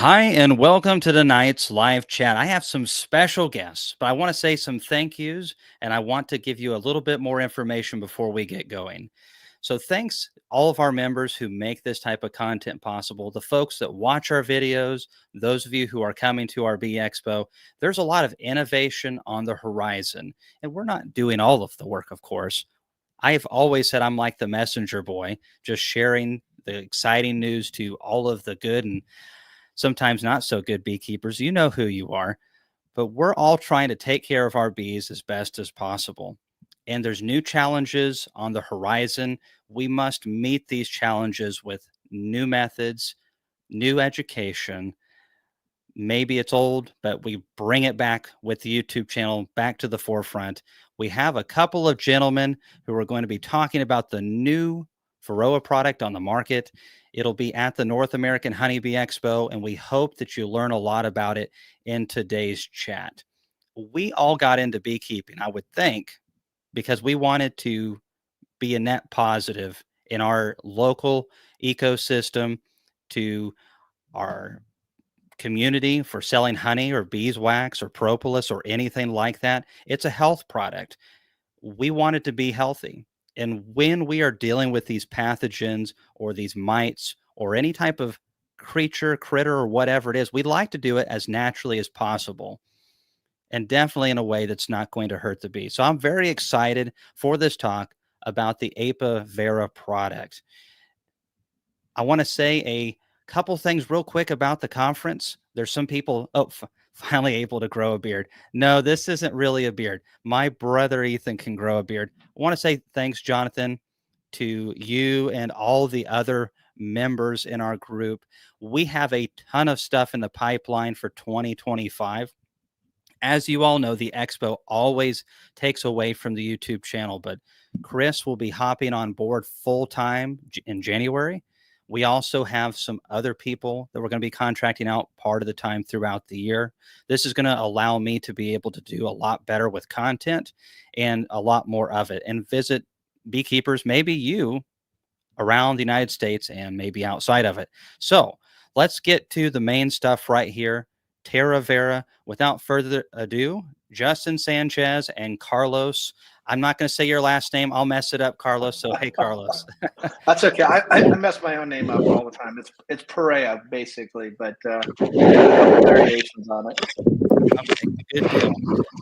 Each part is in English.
Hi, and welcome to tonight's live chat. I have some special guests, but I want to say some thank yous and I want to give you a little bit more information before we get going. So, thanks all of our members who make this type of content possible, the folks that watch our videos, those of you who are coming to our Bee Expo. There's a lot of innovation on the horizon, and we're not doing all of the work, of course. I've always said I'm like the messenger boy, just sharing the exciting news to all of the good and sometimes not so good beekeepers. You know who you are, but we're all trying to take care of our bees as best as possible. And there's new challenges on the horizon. We must meet these challenges with new methods, new education. Maybe it's old, but we bring it back with the YouTube channel back to the forefront. We have a couple of gentlemen who are going to be talking about the new Varroa product on the market. It'll be at the North American Honeybee Expo, and we hope that you learn a lot about it in today's chat. We all got into beekeeping, I would think, because we wanted to be a net positive in our local ecosystem to our community for selling honey or beeswax or propolis or anything like that. It's a health product. We want it to be healthy. And when we are dealing with these pathogens or these mites or any type of creature, critter, or whatever it is, we'd like to do it as naturally as possible and definitely in a way that's not going to hurt the bee. So I'm very excited for this talk about the Vera product. I want to say a couple things real quick about the conference. There's some people, finally able to grow a beard. No, this isn't really a beard. My brother Ethan can grow a beard. I want to say thanks, Jonathan, to you and all the other members in our group. We have a ton of stuff in the pipeline for 2025. As you all know, the expo always takes away from the YouTube channel, but Chris will be hopping on board full time in January. We also have some other people that we're going to be contracting out part of the time throughout the year. This is going to allow me to be able to do a lot better with content and a lot more of it and visit beekeepers, maybe you around the United States and maybe outside of it. So let's get to the main stuff right here. Terra Vera. Without further ado, Justin Sanchez and Carlos. I'm not going to say your last name. I'll mess it up, Carlos. So, hey, Carlos. That's okay. I mess my own name up all the time. It's Perea basically, but a couple variations on it. Okay, good deal.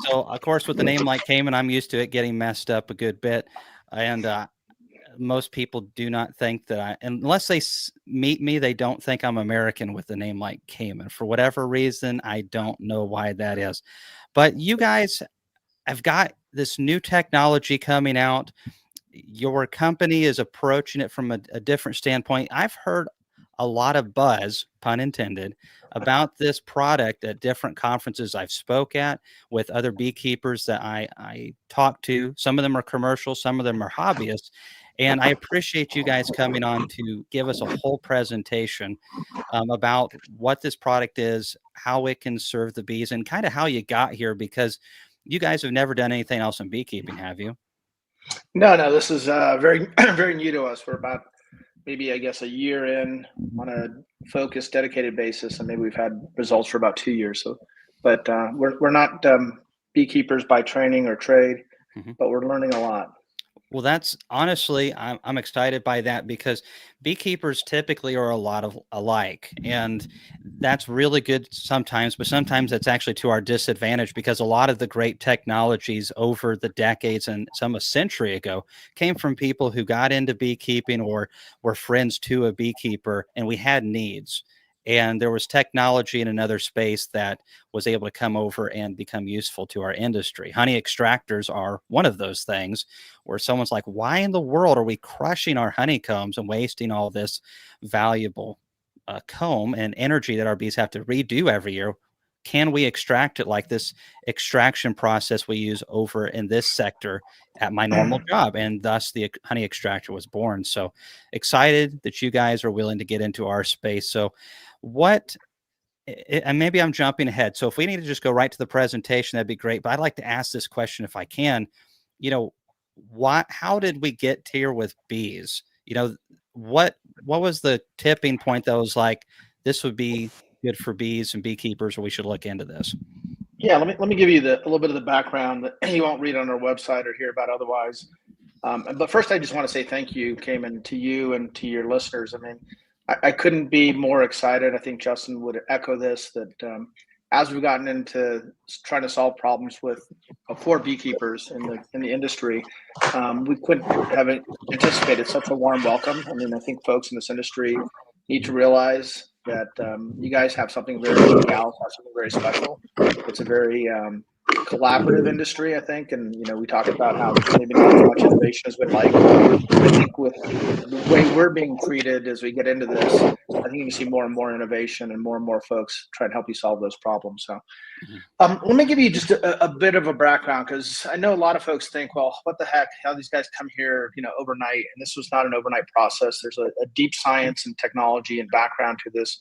So, of course, with a name like Cayman, I'm used to it getting messed up a good bit. And most people do not think that unless they meet me, they don't think I'm American with a name like Cayman. For whatever reason, I don't know why that is. But you guys have got this new technology coming out. Your company is approaching it from a different standpoint. I've heard a lot of buzz, pun intended, about this product at different conferences I've spoke at with other beekeepers that I talk to. Some of them are commercial, some of them are hobbyists. And I appreciate you guys coming on to give us a whole presentation about what this product is, how it can serve the bees, and kind of how you got here, because you guys have never done anything else in beekeeping, have you? No, this is very very new to us. We're about maybe I guess a year in on a focused, dedicated basis, and maybe we've had results for about 2 years. So, but we're not beekeepers by training or trade, but we're learning a lot. Well, that's honestly, I'm excited by that because beekeepers typically are a lot of alike, and that's really good sometimes, but sometimes it's actually to our disadvantage because a lot of the great technologies over the decades and some a century ago came from people who got into beekeeping or were friends to a beekeeper, and we had needs. And there was technology in another space that was able to come over and become useful to our industry. Honey extractors are one of those things where someone's like, why in the world are we crushing our honeycombs and wasting all this valuable comb and energy that our bees have to redo every year? Can we extract it like this extraction process we use over in this sector at my normal job? And thus the honey extractor was born. So excited that you guys are willing to get into our space. So what, and maybe I'm jumping ahead. So if we need to just go right to the presentation, that'd be great. But I'd like to ask this question if I can. You know, how did we get here with bees? You know, what was the tipping point that was like, this would be good for bees and beekeepers, or we should look into this? Yeah, let me give you a little bit of the background that you won't read on our website or hear about otherwise. But first, I just want to say thank you, Cayman, to you and to your listeners. I mean, I couldn't be more excited. I think Justin would echo this, that as we've gotten into trying to solve problems with for beekeepers in the industry, we couldn't have anticipated such a warm welcome. I mean, I think folks in this industry need to realize that you guys have something very, and gals have something very special. It's a very collaborative industry, I think, and we talked about how there's maybe not as much innovation as we'd like. I think with the way we're being treated as we get into this, I think you can see more and more innovation and more folks try and help you solve those problems. So let me give you just a bit of a background, because I know a lot of folks think, well, what the heck, how these guys come here, overnight? And this was not an overnight process. There's a deep science and technology and background to this.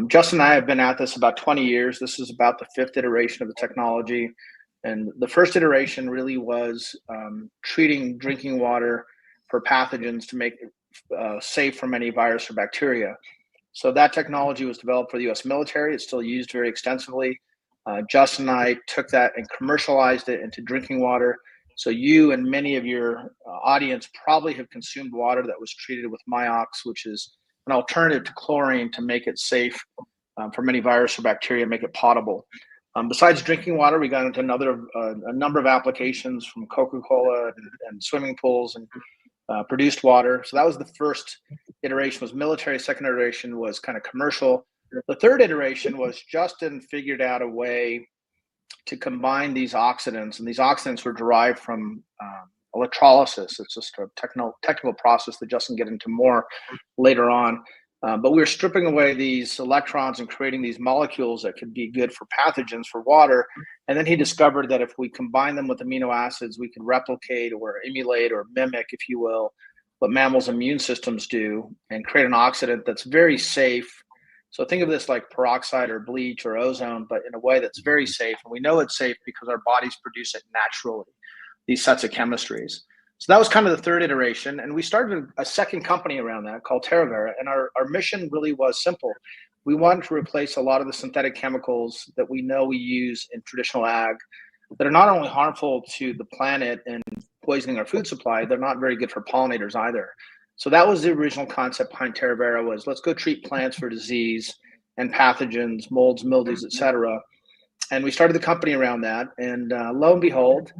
Justin and I have been at this about 20 years. This is about the fifth iteration of the technology. And the first iteration really was treating drinking water for pathogens to make it safe from any virus or bacteria. So that technology was developed for the US military. It's still used very extensively. Justin and I took that and commercialized it into drinking water. So you and many of your audience probably have consumed water that was treated with Miox, which is an alternative to chlorine, to make it safe from any virus or bacteria, make it potable. Besides drinking water, we got into a number of applications, from Coca-Cola and swimming pools and produced water. So that was the first iteration, was military. Second iteration was kind of commercial. The third iteration was Justin figured out a way to combine these oxidants, and these oxidants were derived from electrolysis. It's just a technical process that Justin get into more later on. But we were stripping away these electrons and creating these molecules that could be good for pathogens for water. And then he discovered that if we combine them with amino acids, we could replicate or emulate or mimic, if you will, what mammals' immune systems do, and create an oxidant that's very safe. So think of this like peroxide or bleach or ozone, but in a way that's very safe. And we know it's safe because our bodies produce it naturally, these sets of chemistries. So that was kind of the third iteration. And we started a second company around that called Terra. And our mission really was simple. We wanted to replace a lot of the synthetic chemicals that we know we use in traditional ag that are not only harmful to the planet and poisoning our food supply, they're not very good for pollinators either. So that was the original concept behind Terra, was let's go treat plants for disease and pathogens, molds, mildews, etc. And we started the company around that. And lo and behold,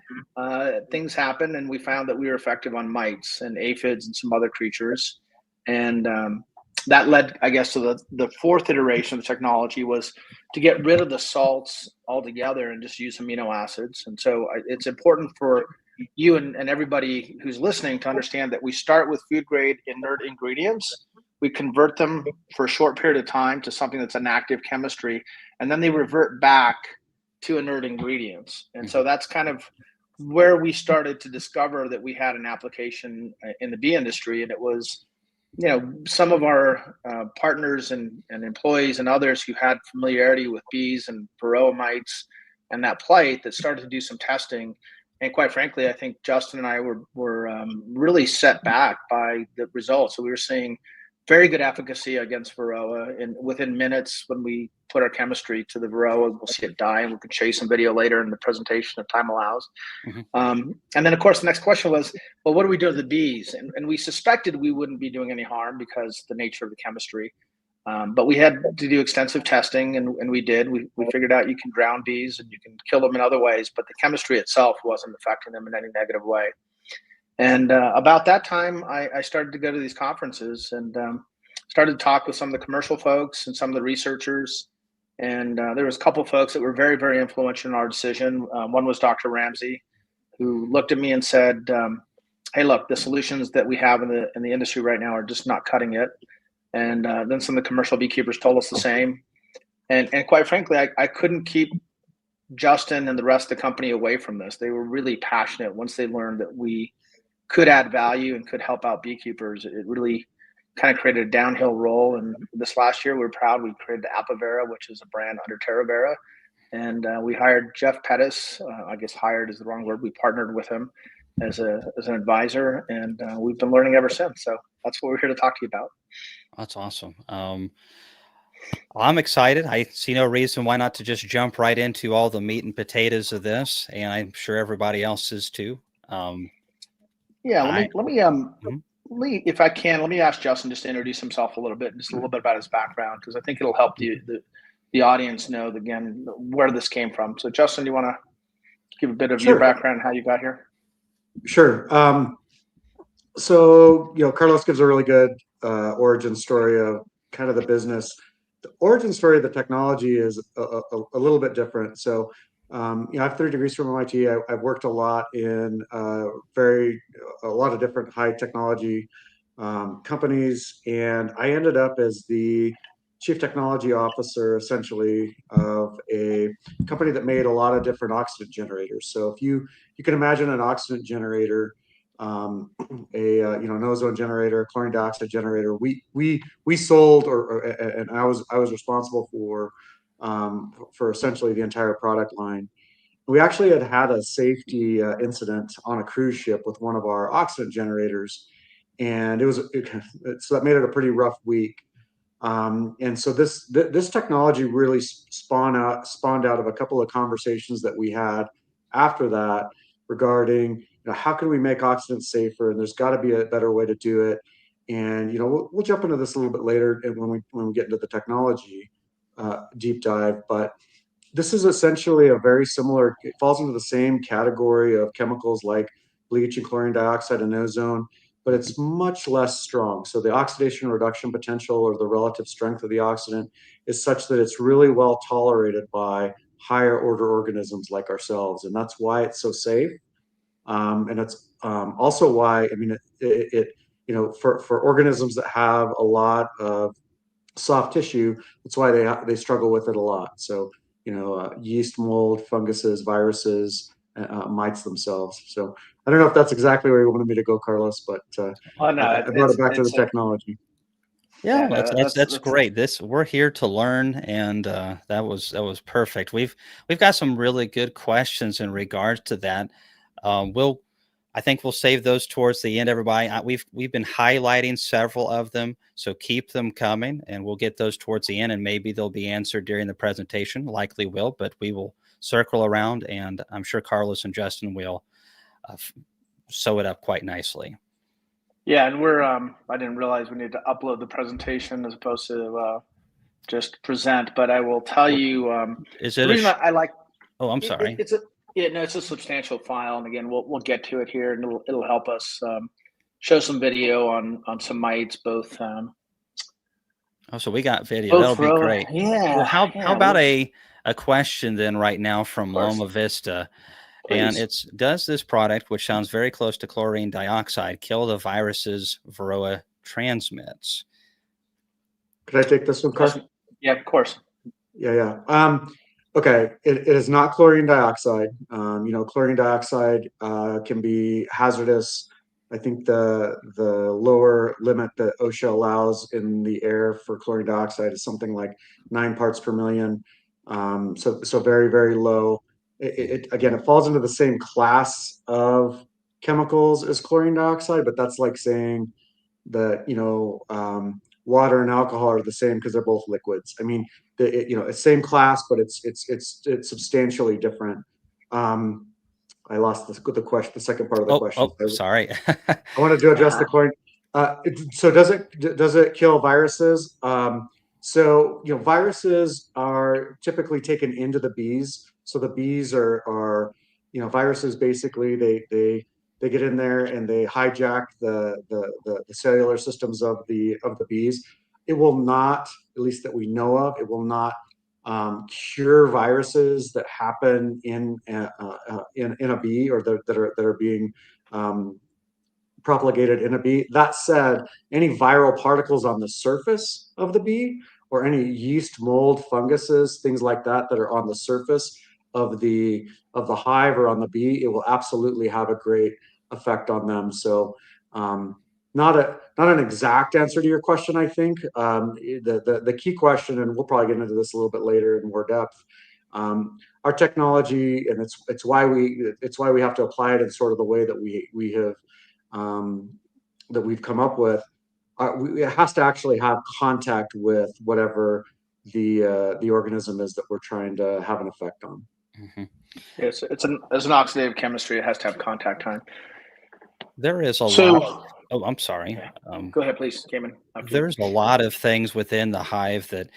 things happened, and we found that we were effective on mites and aphids and some other creatures. And that led, I guess, to the fourth iteration of the technology, was to get rid of the salts altogether and just use amino acids. And so it's important for you and everybody who's listening to understand that we start with food grade inert ingredients. We convert them for a short period of time to something that's an active chemistry, and then they revert back to inert ingredients. And so that's kind of where we started to discover that we had an application in the bee industry. And it was, some of our partners and employees and others who had familiarity with bees and Varroa mites and that plight that started to do some testing. And quite frankly, I think Justin and I were really set back by the results. So we were seeing very good efficacy against Varroa, and within minutes, when we put our chemistry to the Varroa, we'll see it die, and we can show you some video later in the presentation if time allows. And then, of course, the next question was, well, what do we do with the bees? And we suspected we wouldn't be doing any harm because of the nature of the chemistry. But we had to do extensive testing, and we did. We figured out you can drown bees and you can kill them in other ways, but the chemistry itself wasn't affecting them in any negative way. And about that time, I started to go to these conferences and started to talk with some of the commercial folks and some of the researchers. And there was a couple of folks that were very, very influential in our decision. One was Dr. Ramsey, who looked at me and said, hey, look, the solutions that we have in the industry right now are just not cutting it. And then some of the commercial beekeepers told us the same. And quite frankly, I couldn't keep Justin and the rest of the company away from this. They were really passionate once they learned that we could add value and could help out beekeepers. It really kind of created a downhill roll. And this last year, we were proud. We created Vera, which is a brand under Terra Vera. And we hired Jeff Pettis. I guess hired is the wrong word. We partnered with him as an advisor, and we've been learning ever since. So that's what we're here to talk to you about. That's awesome. I'm excited. I see no reason why not to just jump right into all the meat and potatoes of this, and I'm sure everybody else is too. Um, Yeah, I mhm. if I can, let me ask Justin just to introduce himself a little bit, just a little bit about his background, because I think it'll help the audience know again where this came from. So, Justin, do you want to give a bit of your Sure, background, how you got here? sure. So, Carlos gives a really good origin story of kind of the business. The origin story of the technology is a little bit different. So, I have 3 degrees from MIT. I've worked a lot in a lot of different high technology companies, and I ended up as the chief technology officer, essentially, of a company that made a lot of different oxygen generators. So, if you can imagine an oxygen generator, an ozone generator, a chlorine dioxide generator. We sold, and I was responsible for essentially the entire product line. We actually had a safety incident on a cruise ship with one of our oxygen generators, and so that made it a pretty rough week. And so this technology really spawned out of a couple of conversations that we had after that regarding, how can we make oxidants safer, and there's got to be a better way to do it. And we'll jump into this a little bit later, and when we get into the technology deep dive. But this is essentially a very similar, it falls into the same category of chemicals like bleach and chlorine dioxide and ozone, but it's much less strong. So the oxidation reduction potential, or the relative strength of the oxidant, is such that it's really well tolerated by higher order organisms like ourselves. And that's why it's so safe. And it's also why, I mean, for organisms that have a lot of soft tissue, that's why they struggle with it a lot. So, yeast, mold, funguses, viruses, mites themselves. So I don't know if that's exactly where you wanted me to go, Carlos, but Oh no, I brought it back to the it's a technology. Yeah, yeah, well, no, that's that's great. This We're here to learn, and that was perfect. We've got some really good questions in regards to that. We'll I think we'll save those towards the end, everybody. We've been highlighting several of them, so keep them coming, and we'll get those towards the end, and maybe they'll be answered during the presentation. Likely will, but we will circle around, and I'm sure Carlos and Justin will sew it up quite nicely. yeah, and we're I didn't realize we need to upload the presentation as opposed to just present, but I will tell What you is the it? reason I like Oh, I'm sorry. it's a yeah, no, it's a substantial file, and again, we'll get to it here, and it'll help us show some video on some mites, Oh, so we got video. both That'll be row. great. Well, Yeah, how yeah, about of a question then right now from course, Loma Vista? And please. it's, does this product, which sounds very close to chlorine dioxide, kill the viruses Varroa transmits? Could I take this one, Car? Justin, yeah, of course. Yeah, yeah. Okay, it is not chlorine dioxide. Chlorine dioxide can be hazardous. I think the lower limit that OSHA allows in the air for chlorine dioxide is something like 9 parts per million. So very, very low. Again, it falls into the same class of chemicals as chlorine dioxide, but that's like saying that water and alcohol are the same because they're both liquids. I mean, it's same class, but it's substantially different. I lost the question, the second part of the question. Oh, sorry. I wanted to address the Uh, coin. So does it kill viruses? So viruses are typically taken into the bees. So the bees are viruses, basically they get in there and they hijack the cellular systems of the bees. It will not, at least that we know of, it will not cure viruses that happen in a bee, or that are being um, propagated in a bee. That said, any viral particles on the surface of the bee, or any yeast, mold, funguses, things like that are on the surface of the hive or on the bee, it will absolutely have a great effect on them. So, not an exact answer to your question, I think. The key question, and we'll probably get into this a little bit later in more depth. Our technology, and it's why we have to apply it in sort of the way that we have um, that we've come up with, it has to actually have contact with whatever the organism is that we're trying to have an effect on. Mhm. It's an oxidative chemistry. It has to have contact time. There is a lot. So Oh, I'm sorry. go ahead, please, Cayman. There's a lot of things within the hive that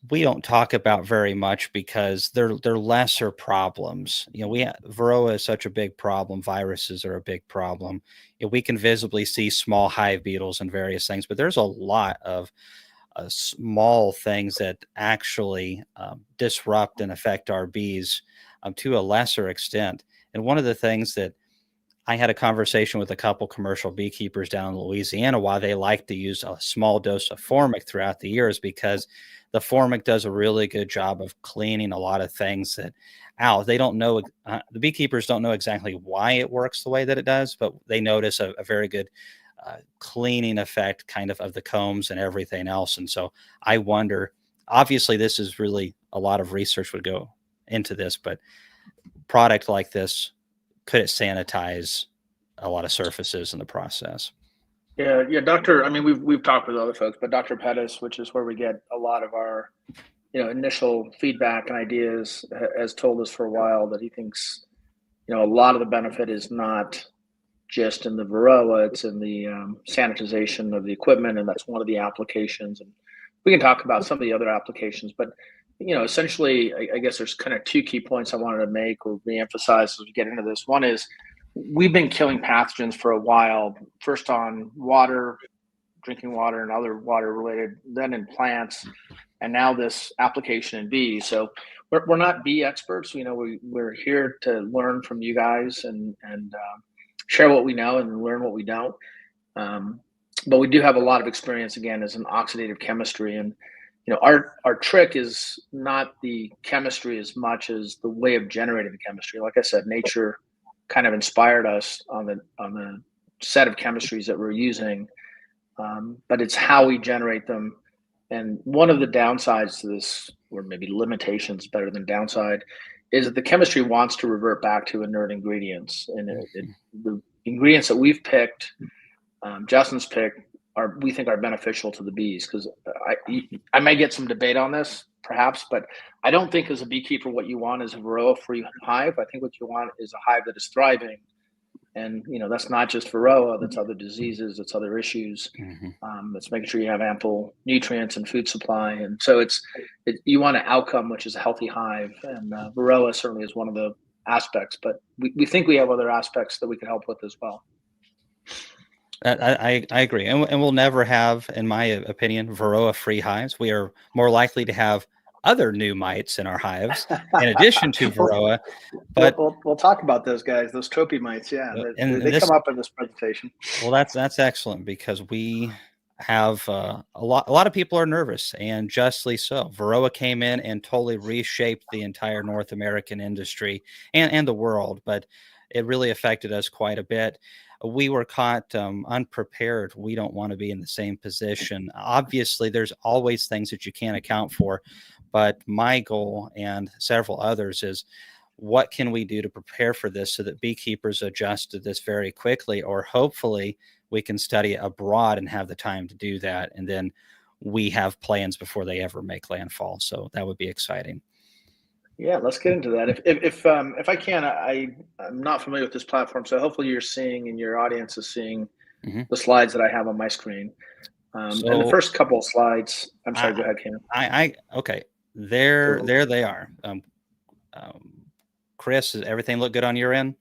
we don't talk about very much because they're lesser problems. You know, Varroa is such a big problem. Viruses are a big problem. You know, we can visibly see small hive beetles and various things, but there's a lot of small things that actually disrupt and affect our bees to a lesser extent. And one of the things that I had a conversation with a couple commercial beekeepers down in Louisiana why they like to use a small dose of formic throughout the years because the formic does a really good job of cleaning a lot of things that out. They don't know, the beekeepers don't know exactly why it works the way that it does, but they notice a very good cleaning effect kind of the combs and everything else. And so I wonder, obviously this is really a lot of research would go into this, but product like this, could it sanitize a lot of surfaces in the process? Yeah, Doctor. I mean, we've talked with other folks, but Dr. Pettis, which is where we get a lot of our, initial feedback and ideas, has told us for a while that he thinks, a lot of the benefit is not just in the Varroa; it's in the sanitization of the equipment, and that's one of the applications. And we can talk about some of the other applications, but essentially, I guess there's kind of two key points I wanted to make or reemphasize as we get into this. One is we've been killing pathogens for a while, first on water, drinking water, and other water related, then in plants, and now this application in bees. So we're not bee experts. We're here to learn from you guys and share what we know and learn what we don't. But we do have a lot of experience again as an oxidative chemistry, and our trick is not the chemistry as much as the way of generating the chemistry. Like I said, nature kind of inspired us on the set of chemistries that we're using, but it's how we generate them. And one of the downsides to this, or maybe limitations better than downside, is that the chemistry wants to revert back to inert ingredients, and the ingredients that we've picked, Justin's picked, we think are beneficial to the bees. Because I may get some debate on this, perhaps, but I don't think as a beekeeper what you want is a Varroa-free hive. I think what you want is a hive that is thriving, and that's not just Varroa. That's other diseases. That's other issues. That's making sure you have ample nutrients and food supply. And so you want an outcome which is a healthy hive, and Varroa certainly is one of the aspects. But we think we have other aspects that we can help with as well. I agree. And we'll never have, in my opinion, Varroa-free hives. We are more likely to have other new mites in our hives in addition to Varroa. But we'll talk about those guys, those trophy mites. Yeah, they come up in this presentation. Well, that's excellent because we have a lot of people are nervous, and justly so. Varroa came in and totally reshaped the entire North American industry and the world, but it really affected us quite a bit. We were caught unprepared. We don't want to be in the same position. Obviously, there's always things that you can't account for, but my goal and several others is what can we do to prepare for this so that beekeepers adjust to this very quickly, or hopefully we can study abroad and have the time to do that. And then we have plans before they ever make landfall. So that would be exciting. Yeah, let's get into that. If I can, I'm not familiar with this platform, so hopefully you're seeing and your audience is seeing the slides that I have on my screen. And the first couple of slides, I'm sorry, go ahead, Ken. Okay, there they are. Chris, does everything look good on your end?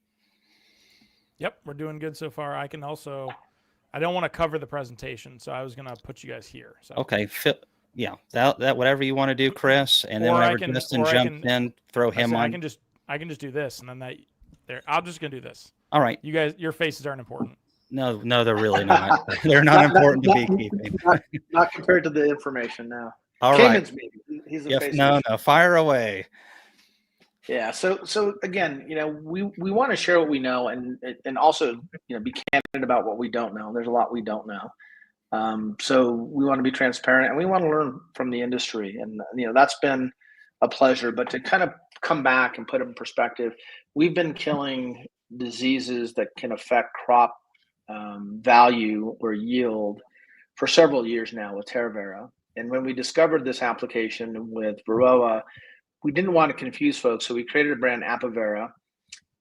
Yep, we're doing good so far. I don't want to cover the presentation, so I was going to put you guys here. So. Okay, yeah, that whatever you want to do, Chris, and then whenever Justin jumps in, throw him on. I can just do this, and then I'm just gonna do this. All right, you guys, your faces aren't important. No, they're really not. They're not important to beekeeping. Not compared to the information now. All right. He's the face. No, fire away. Yeah. So again, we want to share what we know and also, be candid about what we don't know. There's a lot we don't know. So we want to be transparent and we want to learn from the industry. And, that's been a pleasure, but to kind of come back and put it in perspective, we've been killing diseases that can affect crop value or yield for several years now with Terra. And when we discovered this application with Varroa, we didn't want to confuse folks, so we created a brand, Vera.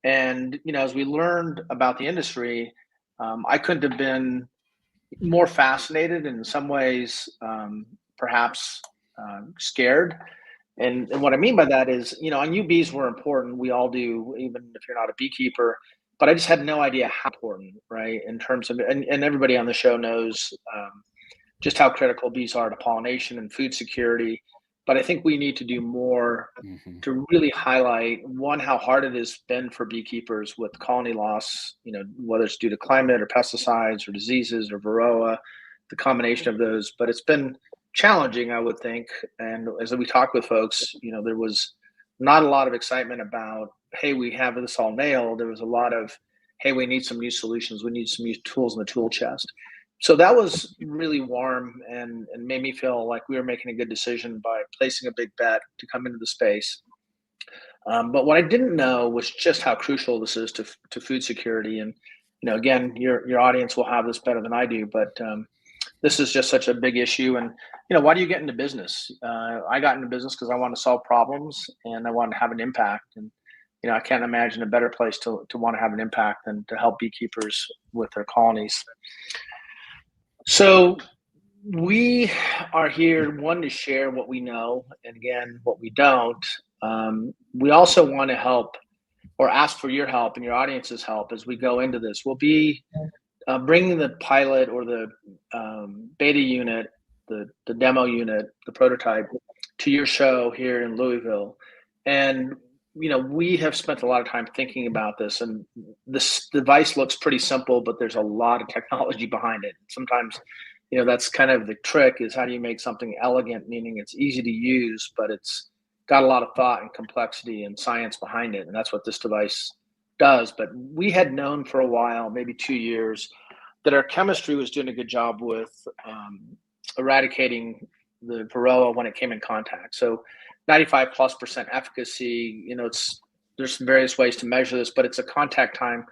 And as we learned about the industry, I couldn't have been more fascinated, and in some ways, perhaps scared. And what I mean by that is, I knew bees were important. We all do, even if you're not a beekeeper. But I just had no idea how important, right? In terms of, and everybody on the show knows just how critical bees are to pollination and food security. But I think we need to do more to really highlight, one, how hard it has been for beekeepers with colony loss, whether it's due to climate or pesticides or diseases or Varroa, the combination of those. But it's been challenging, I would think. And as we talk with folks, there was not a lot of excitement about, hey, we have this all nailed. There was a lot of, hey, we need some new solutions. We need some new tools in the tool chest. So that was really warm and made me feel like we were making a good decision by placing a big bet to come into the space. But what I didn't know was just how crucial this is to food security. And, again, your audience will have this better than I do, but this is just such a big issue. And, why do you get into business? I got into business because I want to solve problems and I want to have an impact. And, I can't imagine a better place to want to have an impact than to help beekeepers with their colonies. So we are here, one, to share what we know, and again, what we don't. We also want to help or ask for your help and your audience's help as we go into this. We'll be bringing the pilot or the beta unit, the demo unit, the prototype to your show here in Louisville. And, we have spent a lot of time thinking about this, and this device looks pretty simple, but there's a lot of technology behind it. Sometimes, that's kind of the trick, is how do you make something elegant, meaning it's easy to use, but it's got a lot of thought and complexity and science behind it. And that's what this device does. But we had known for a while, maybe 2 years, that our chemistry was doing a good job with eradicating the Varroa when it came in contact. So 95+% efficacy, there's various ways to measure this, but it's a contact time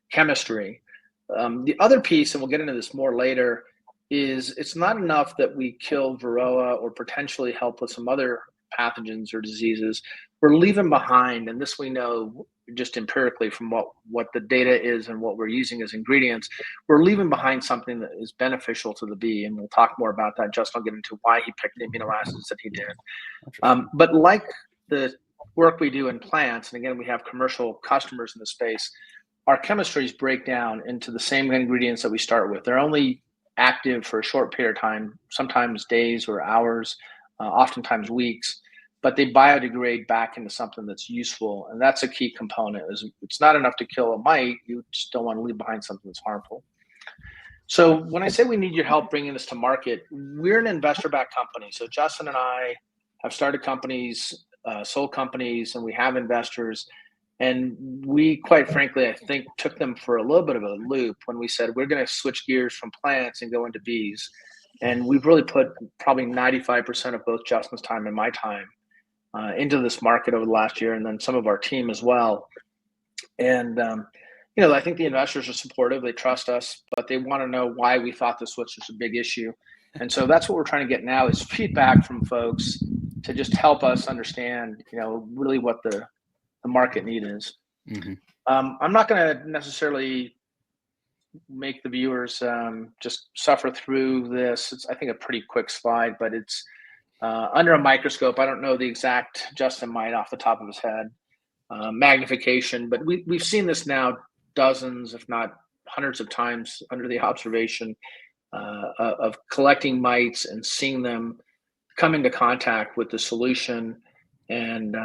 chemistry. The other piece, and we'll get into this more later, is it's not enough that we kill Varroa or potentially help with some other pathogens or diseases. We're leaving behind, and this we know just empirically from what the data is and what we're using as ingredients, we're leaving behind something that is beneficial to the bee. And we'll talk more about that. Justin will get into why he picked the amino acids that he did. But like the work we do in plants, and again, we have commercial customers in the space, our chemistries break down into the same ingredients that we start with. They're only active for a short period of time, sometimes days or hours, oftentimes weeks, but they biodegrade back into something that's useful. And that's a key component. It's not enough to kill a mite. You just don't want to leave behind something that's harmful. So when I say we need your help bringing this to market, we're an investor-backed company. So Justin and I have started companies, sold companies, and we have investors. And we, quite frankly, I think took them for a little bit of a loop when we said we're going to switch gears from plants and go into bees. And we've really put probably 95% of both Justin's time and my time into this market over the last year, and then some of our team as well. And, I think the investors are supportive. They trust us, but they want to know why we thought this was such a big issue. And so that's what we're trying to get now, is feedback from folks to just help us understand, really what the market need is. I'm not going to necessarily make the viewers just suffer through this. It's, I think, a pretty quick slide, but it's under a microscope. I don't know the exact, Justin might off the top of his head, magnification, but we've seen this now dozens, if not hundreds of times under the observation of collecting mites and seeing them come into contact with the solution and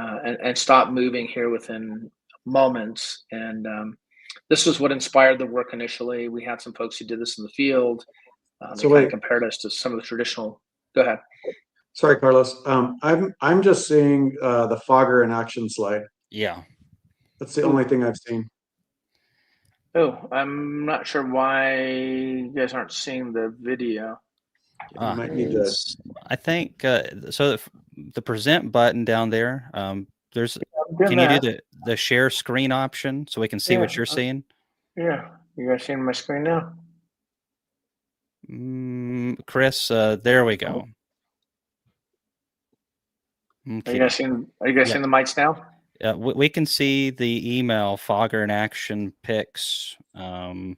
stop moving here within moments. And this was what inspired the work initially. We had some folks who did this in the field. They kind of compared us to some of the traditional. Go ahead. Sorry, Carlos. I'm just seeing the fogger in action slide. Yeah. That's the only thing I've seen. Oh, I'm not sure why you guys aren't seeing the video. You might need to. I think so. The present button down there. There's. Can you do the share screen option so we can see what you're seeing? Yeah, you guys seeing my screen now? Chris, there we go. Are you guys seeing the mites now? We can see the email Fogger in Action pics. I'm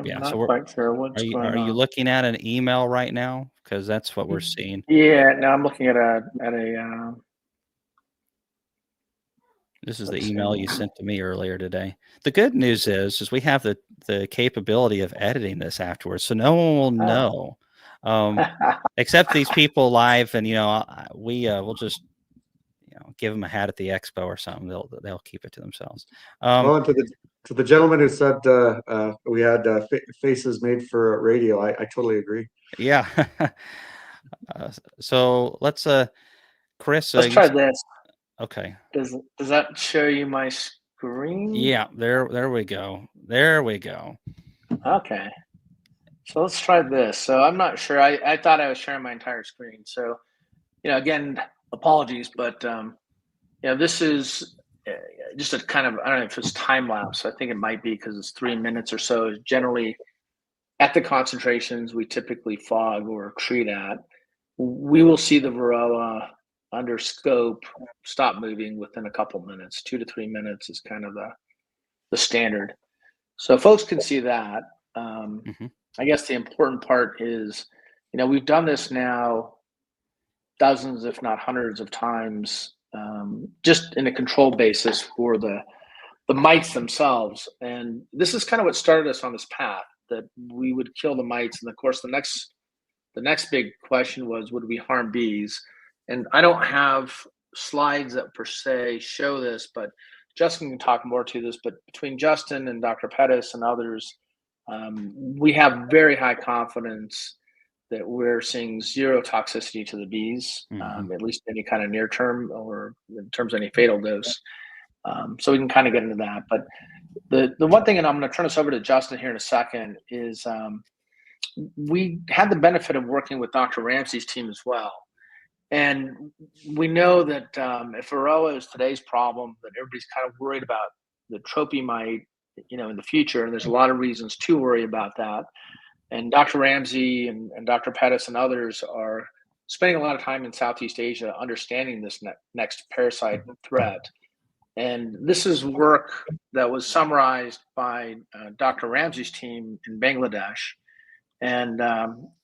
Yeah, not so quite sure what's going on. are you looking at an email right now? Because that's what we're seeing. Yeah, no, I'm looking at a. This is the email you sent to me earlier today. The good news is we have the capability of editing this afterwards, so no one will know, except these people live. And we'll just give them a hat at the expo or something. They'll keep it to themselves. Well, and to the gentleman who said we had faces made for radio, I totally agree. Yeah. So let's Chris. Let's try this. Okay. Does that show you my screen? Yeah. There we go. There we go. Okay. So let's try this. So I'm not sure. I thought I was sharing my entire screen. So, again, apologies, but this is just a kind of, I don't know if it's time lapse. I think it might be because it's 3 minutes or so. Generally, at the concentrations we typically fog or treat at, we will see the Varroa under scope stop moving within a couple minutes. 2 to 3 minutes is kind of the standard. So folks can see that. I guess the important part is, we've done this now dozens, if not hundreds of times, just in a control basis for the mites themselves. And this is kind of what started us on this path, that we would kill the mites. And of course, the next big question was, would we harm bees? And I don't have slides that per se show this, but Justin can talk more to this. But between Justin and Dr. Pettis and others, we have very high confidence that we're seeing zero toxicity to the bees, at least any kind of near term or in terms of any fatal dose. So we can kind of get into that. But the one thing, and I'm going to turn this over to Justin here in a second, is we had the benefit of working with Dr. Ramsey's team as well. And we know that if Varroa is today's problem, that everybody's kind of worried about the trophy mite, in the future. And there's a lot of reasons to worry about that. And Dr. Ramsey and Dr. Pettis and others are spending a lot of time in Southeast Asia understanding this next parasite threat. And this is work that was summarized by Dr. Ramsey's team in Bangladesh. And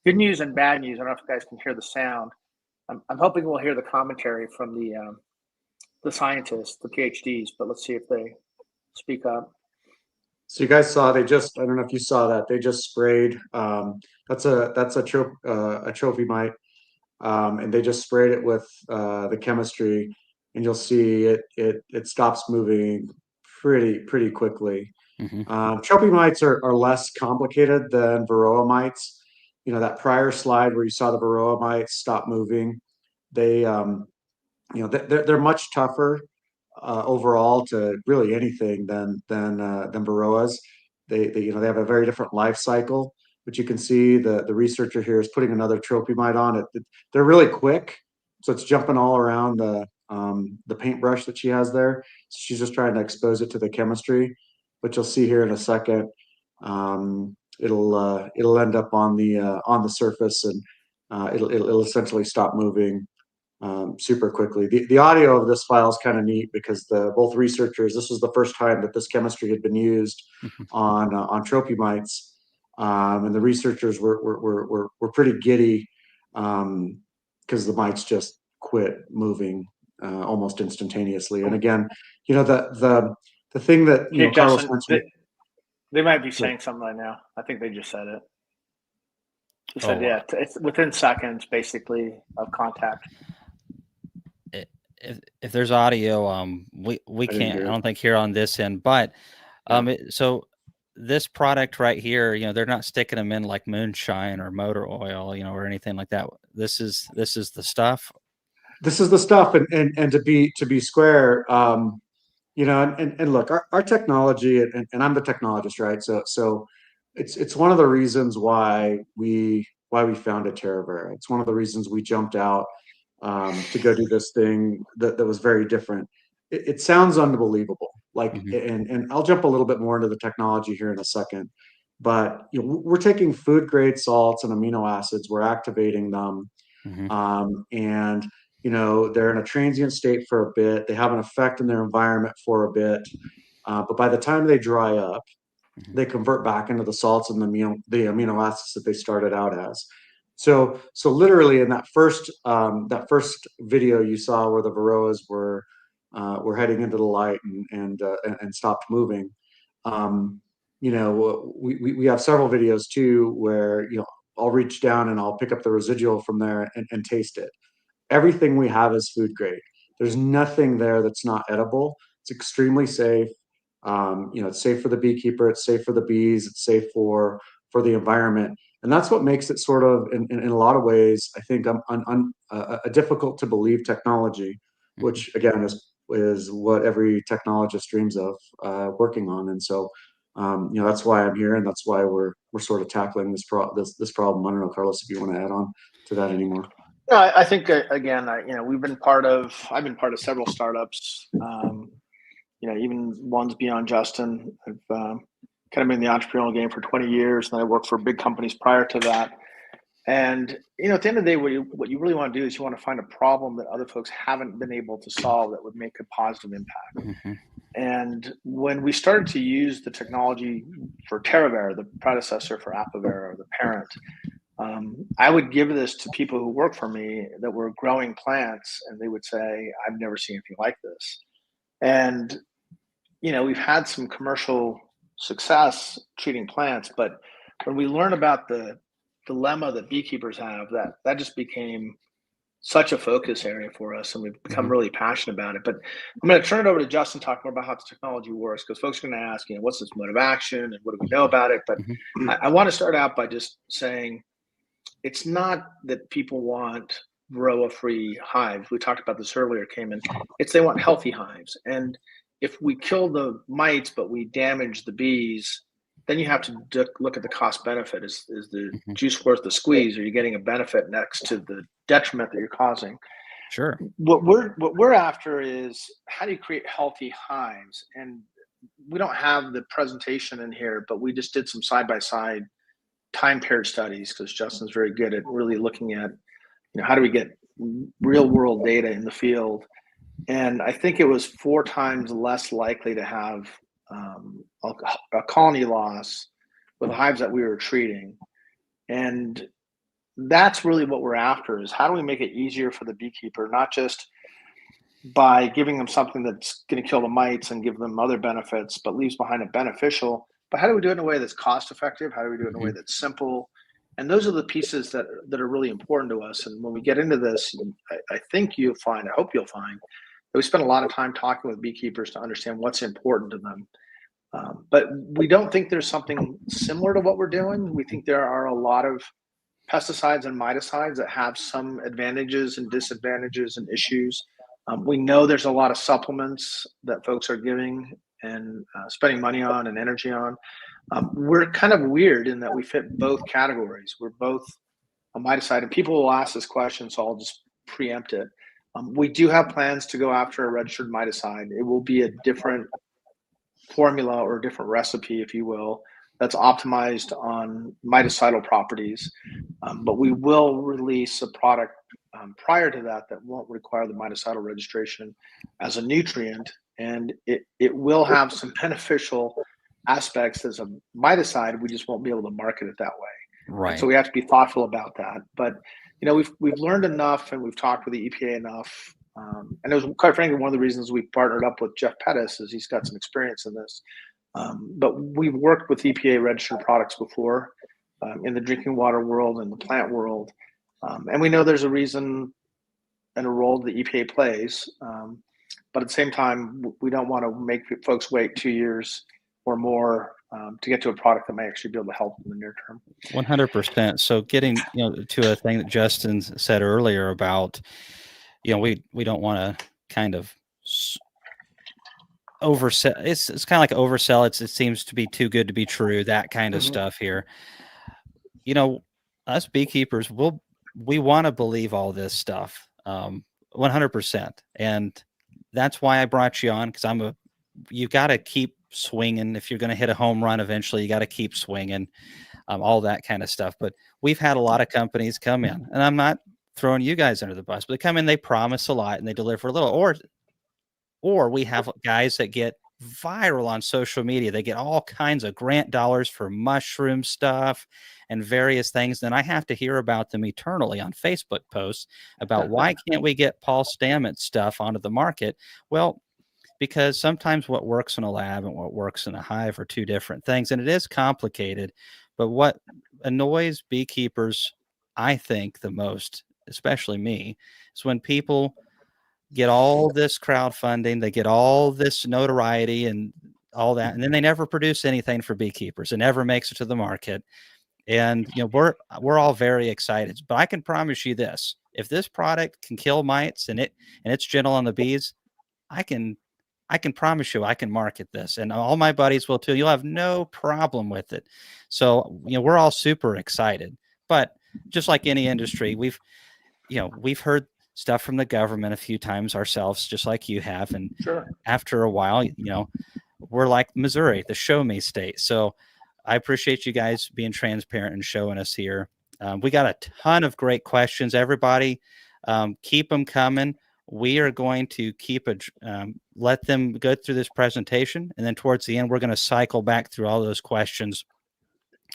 good news and bad news. I don't know if you guys can hear the sound. I'm hoping we'll hear the commentary from the scientists, the PhDs, but let's see if they speak up. So you guys saw, I don't know if you saw that, they just sprayed, that's a trophy mite, and they just sprayed it with the chemistry, and you'll see it stops moving pretty quickly. Trophy mites are less complicated than Varroa mites. That prior slide where you saw the Varroa mites stop moving, they're much tougher overall to really anything than Varroas. They have a very different life cycle, but you can see the researcher here is putting another trophy mite on it. They're really quick, so it's jumping all around the paintbrush that she has there. So she's just trying to expose it to the chemistry, but you'll see here in a second, it'll end up on the surface, and it'll essentially stop moving super quickly. The audio of this file is kind of neat because both researchers, this was the first time that this chemistry had been used on trophy mites, and the researchers were pretty giddy because the mites just quit moving almost instantaneously. And again, the thing that Carlos mentioned, they might be saying something right now. I think they just said it. They said, yeah, it's within seconds, basically, of contact. If there's audio, we can't, I don't think, here on this end, but so this product right here, they're not sticking them in like moonshine or motor oil, or anything like that. This is the stuff. This is the stuff, and to be square, and look, our technology, and I'm the technologist, right? So it's one of the reasons why we founded Terra. It's one of the reasons we jumped out to go do this thing that was very different. It sounds unbelievable, and I'll jump a little bit more into the technology here in a second, but we're taking food grade salts and amino acids, we're activating them, And they're in a transient state for a bit. They have an effect in their environment for a bit, but by the time they dry up, they convert back into the salts and the amino acids that they started out as. So literally in that first video you saw where the Varroas were heading into the light and stopped moving. We have several videos too where I'll reach down and I'll pick up the residual from there and taste it. Everything we have is food grade. There's nothing there that's not edible. It's extremely safe. It's safe for the beekeeper. It's safe for the bees. It's safe for the environment. And that's what makes it sort of, in a lot of ways, I think, a difficult to believe technology, which again is what every technologist dreams of working on. And so, that's why I'm here, and that's why we're sort of tackling this problem. I don't know, Carlos, if you want to add on to that anymore. No, I think again, I've been part of several startups. Even ones beyond Justin. I've kind of been in the entrepreneurial game for 20 years, and I worked for big companies prior to that. And at the end of the day, what you really want to do is you want to find a problem that other folks haven't been able to solve that would make a positive impact. And when we started to use the technology for Terra, the predecessor for Vera, or the parent, I would give this to people who work for me that were growing plants, and they would say, "I've never seen anything like this." And we've had some commercial success treating plants, but when we learn about the dilemma that beekeepers have, that just became such a focus area for us, and we've become really passionate about it. But I'm going to turn it over to Justin to talk more about how the technology works, because folks are going to ask, what's this mode of action and what do we know about it? But I want to start out by just saying it's not that people want Varroa-free hives. We talked about this earlier, Cayman. It's they want healthy hives. And if we kill the mites, but we damage the bees, then you have to look at the cost benefit. Is the juice worth the squeeze? Are you getting a benefit next to the detriment that you're causing? Sure. What we're after is, how do you create healthy hives? And we don't have the presentation in here, but we just did some side-by-side time paired studies, because Justin's very good at really looking at, how do we get real world data in the field? And I think it was 4 times less likely to have a colony loss with the hives that we were treating. And that's really what we're after, is how do we make it easier for the beekeeper, not just by giving them something that's going to kill the mites and give them other benefits, but leaves behind a beneficial. But how do we do it in a way that's cost effective? How do we do it in a way that's simple? And those are the pieces that are really important to us. And when we get into this, I think I hope you'll find that we spend a lot of time talking with beekeepers to understand what's important to them. But we don't think there's something similar to what we're doing. We think there are a lot of pesticides and miticides that have some advantages and disadvantages and issues. We know there's a lot of supplements that folks are giving and spending money on and energy on. We're kind of weird in that we fit both categories. We're both a miticide, and people will ask this question, so I'll just preempt it. We do have plans to go after a registered miticide. It will be a different formula or a different recipe, if you will, that's optimized on miticidal properties. But we will release a product prior to that won't require the miticidal registration as a nutrient, and it will have some beneficial aspects as a miticide. We just won't be able to market it that way. Right. So we have to be thoughtful about that. But we've learned enough, and we've talked with the EPA enough. And it was, quite frankly, one of the reasons we partnered up with Jeff Pettis, is he's got some experience in this. But we've worked with EPA registered products before, in the drinking water world and the plant world. And we know there's a reason and a role the EPA plays. But at the same time, we don't want to make folks wait 2 years or more to get to a product that may actually be able to help in the near term. 100%. So getting to a thing that Justin said earlier about, we don't want to kind of oversell. It's kind of like oversell. It seems to be too good to be true. That kind of stuff here. Us beekeepers, we want to believe all this stuff, 100%. And that's why I brought you on, because you got to keep swinging. If you're going to hit a home run eventually, you got to keep swinging, all that kind of stuff. But we've had a lot of companies come in, and I'm not throwing you guys under the bus, but they come in, they promise a lot and they deliver a little. Or we have guys that get viral on social media. They get all kinds of grant dollars for mushroom stuff and various things. Then I have to hear about them eternally on Facebook posts about why can't we get Paul Stamets stuff onto the market? Well, because sometimes what works in a lab and what works in a hive are two different things, and it is complicated. But what annoys beekeepers, I think, the most, especially me, is when people get all this crowdfunding, they get all this notoriety and all that, and then they never produce anything for beekeepers. It never makes it to the market. And we're all very excited. But I can promise you this: if this product can kill mites and it's gentle on the bees, I can promise you I can market this, and all my buddies will too. You'll have no problem with it. So we're all super excited. But just like any industry, we've heard stuff from the government a few times ourselves, just like you have. And Sure. after a while, we're like Missouri, the show me state. So I appreciate you guys being transparent and showing us here. We got a ton of great questions. Everybody, keep them coming. We are going to let them go through this presentation, and then towards the end, we're going to cycle back through all those questions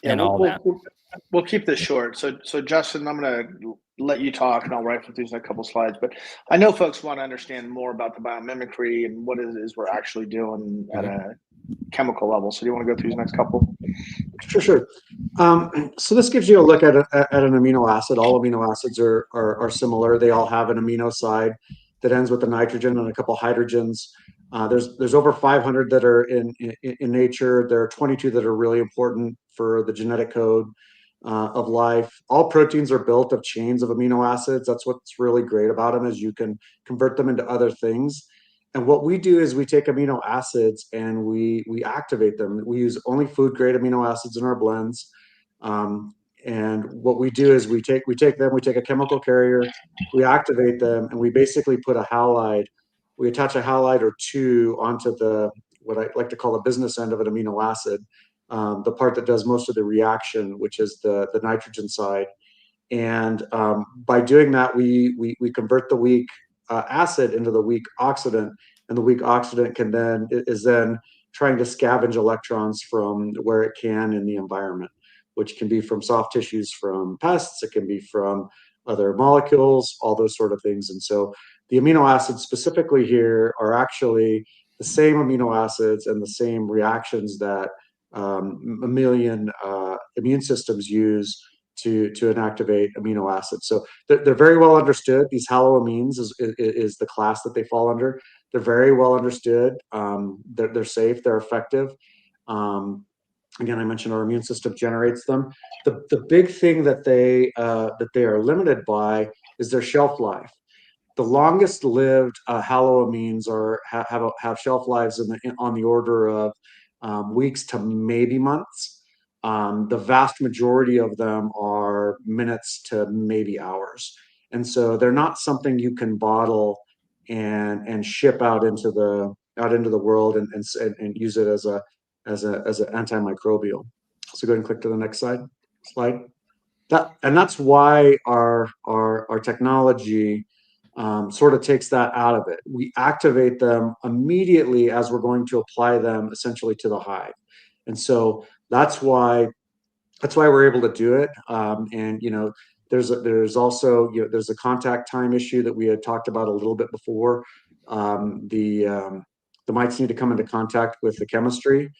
and all that. We'll keep this short. So Justin, I'm going to let you talk, and I'll rifle through a couple slides. But I know folks want to understand more about the biomimicry and what it is we're actually doing at a chemical level. So do you want to go through these next couple? Sure. So this gives you a look at an amino acid. All amino acids are similar. They all have an amino side that ends with a nitrogen and a couple hydrogens. There's over 500 that are in nature. There are 22 that are really important for the genetic code of life. All proteins are built of chains of amino acids. That's what's really great about them, is you can convert them into other things. And what we do is we take amino acids and we activate them. We use only food grade amino acids in our blends. And what we do is we take a chemical carrier, we activate them, and we basically put a halide. We attach a halide or two onto what I like to call the business end of an amino acid, the part that does most of the reaction, which is the nitrogen side. And by doing that, we convert the weak acid into the weak oxidant, and the weak oxidant is then trying to scavenge electrons from where it can in the environment, which can be from soft tissues from pests, it can be from other molecules, all those sort of things. And so the amino acids specifically here are actually the same amino acids and the same reactions that mammalian immune systems use to inactivate amino acids. So they're very well understood. These haloamines is the class that they fall under. They're very well understood. They're safe. They're effective. Again, I mentioned our immune system generates them. The big thing that they are limited by is their shelf life. The longest lived haloamines have shelf lives on the order of weeks to maybe months. The vast majority of them are minutes to maybe hours, and so they're not something you can bottle and ship out into the world and use it as an antimicrobial. So go ahead and click to the next slide. That's why our technology sort of takes that out of it. We activate them immediately as we're going to apply them essentially to the hive, and so that's why we're able to do it. And there's also there's a contact time issue that we had talked about a little bit before. The mites need to come into contact with the chemistry.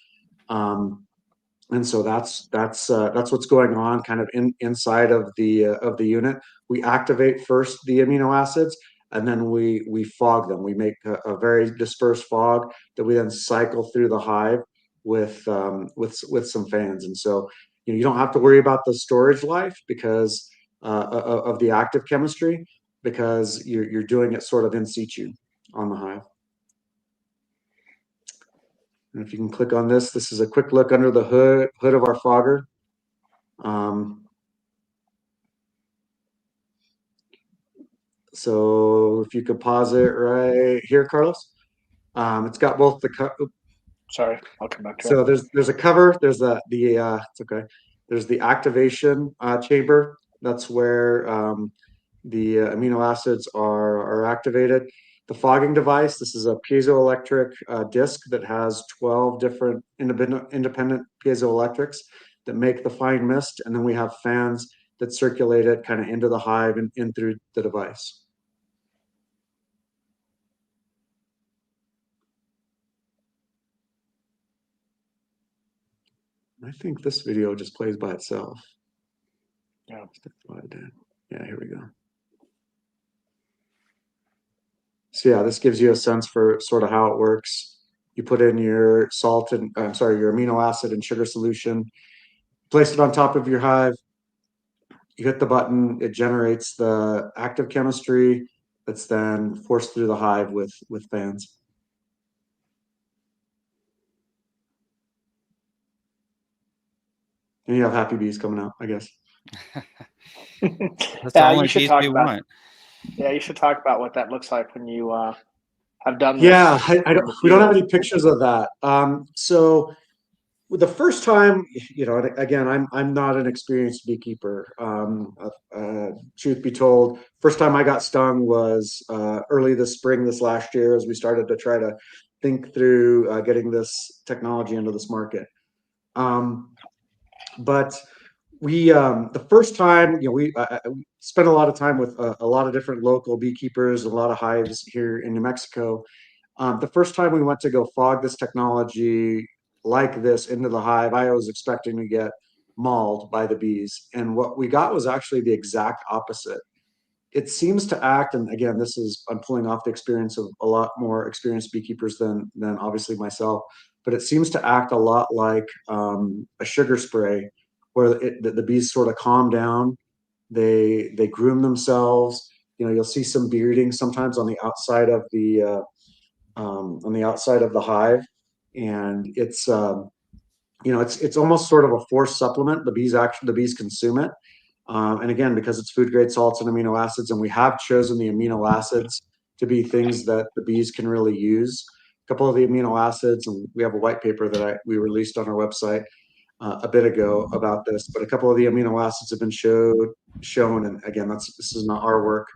And so that's what's going on kind of inside of the unit. We activate first the amino acids, and then we fog them. We make a very dispersed fog that we then cycle through the hive with some fans. And so you don't have to worry about the storage life because of the active chemistry, because you're doing it sort of in situ on the hive. And if you can click on this is a quick look under the hood of our fogger. So if you could pause it right here, Carlos. It's got both the Sorry, I'll come back to so it. there's a cover. There's it's okay. There's the activation chamber. That's where the amino acids are activated. The fogging device, this is a piezoelectric disc that has 12 different independent piezoelectrics that make the fine mist. And then we have fans that circulate it kind of into the hive and in through the device. I think this video just plays by itself. Yeah. Yeah, here we go. So yeah, this gives you a sense for sort of how it works. You put in your salt and your amino acid and sugar solution, place it on top of your hive. You hit the button, it generates the active chemistry that's then forced through the hive with fans. And you have happy bees coming out, I guess. That's the Yeah, only you should bees talk we about. want. Yeah, you should talk about what that looks like when you have done this. Yeah, I in don't. the We don't have field. any pictures of that. So the first time, and again, I'm not an experienced beekeeper. Truth be told, first time I got stung was early this spring, this last year, as we started to try to think through getting this technology into this market. But we, the first time, we spent a lot of time with a lot of different local beekeepers, a lot of hives here in New Mexico. The first time we went to go fog this technology like this into the hive, I was expecting to get mauled by the bees. And what we got was actually the exact opposite. It seems to act, and again, I'm pulling off the experience of a lot more experienced beekeepers than obviously myself, but it seems to act a lot like a sugar spray, where the bees sort of calm down, they groom themselves. You'll see some bearding sometimes on the outside of the hive, and it's almost sort of a forced supplement. The bees consume it, and again, because it's food grade salts and amino acids, and we have chosen the amino acids to be things that the bees can really use. A couple of the amino acids, and we have a white paper that we released on our website a bit ago about this, but a couple of the amino acids have been shown, and again, this is not our work,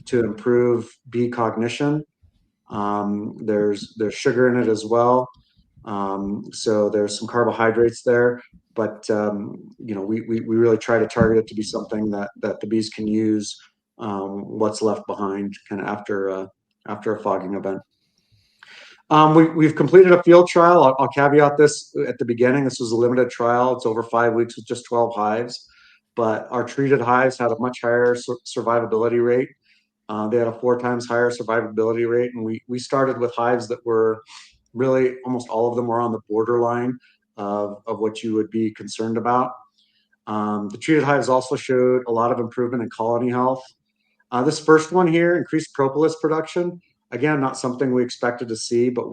to improve bee cognition. There's sugar in it as well. So there's some carbohydrates there, but we really try to target it to be something that the bees can use what's left behind kind of after a fogging event. We've completed a field trial. I'll caveat this at the beginning. This was a limited trial. It's over 5 weeks with just 12 hives, but our treated hives had a much higher survivability rate. They had a 4 times higher survivability rate, and we started with hives that were really, almost all of them were on the borderline of what you would be concerned about. The treated hives also showed a lot of improvement in colony health. This first one here, increased propolis production. Again, not something we expected to see, but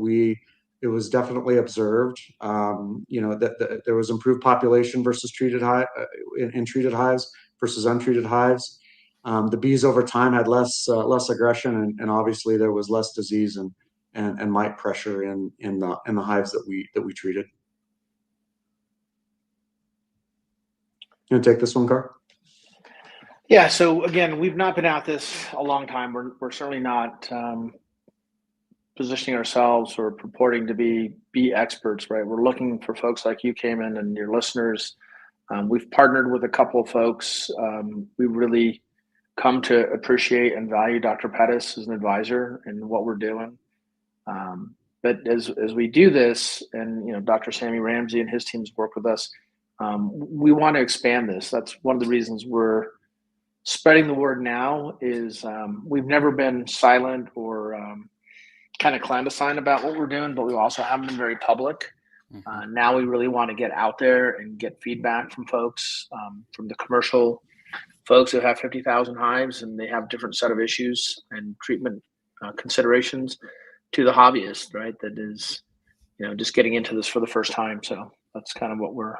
it was definitely observed. That there was improved population versus treated in treated hives versus untreated hives. The bees over time had less aggression, and obviously there was less disease and mite pressure in the hives that we treated. You gonna take this one, Carr? Yeah. So again, we've not been at this a long time. We're certainly not positioning ourselves or purporting to be experts, right? We're looking for folks like you came in and your listeners. We've partnered with a couple of folks. We really come to appreciate and value Dr. Pettis as an advisor in what we're doing. But as we do this, and Dr. Sammy Ramsey and his teams work with us, we want to expand this. That's one of the reasons we're spreading the word now. Is we've never been silent or kind of clandestine about what we're doing, but we also haven't been very public. Now we really want to get out there and get feedback from folks, from the commercial folks who have 50,000 hives and they have different set of issues and treatment considerations, to the hobbyist, right? That is, just getting into this for the first time. So that's kind of what we're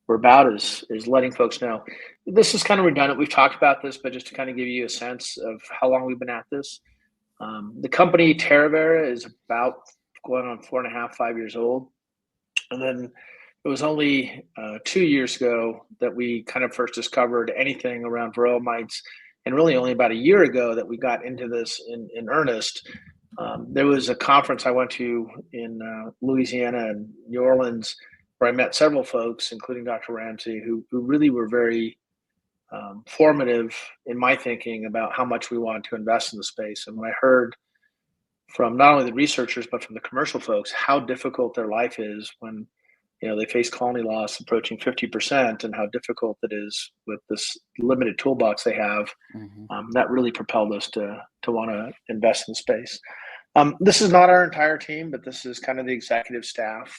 about, is letting folks know. This is kind of redundant. We've talked about this, but just to kind of give you a sense of how long we've been at this. The company Terra is about going on 4.5, 5 years old. And then it was only 2 years ago that we kind of first discovered anything around Varroa mites and really only about a year ago that we got into this in earnest. There was a conference I went to in Louisiana and New Orleans where I met several folks, including Dr. Ramsey, who really were very formative in my thinking about how much we wanted to invest in the space. And when I heard from not only the researchers, but from the commercial folks, how difficult their life is when they face colony loss approaching 50%, and how difficult it is with this limited toolbox they have, that really propelled us to want to invest in space. This is not our entire team, but this is kind of the executive staff.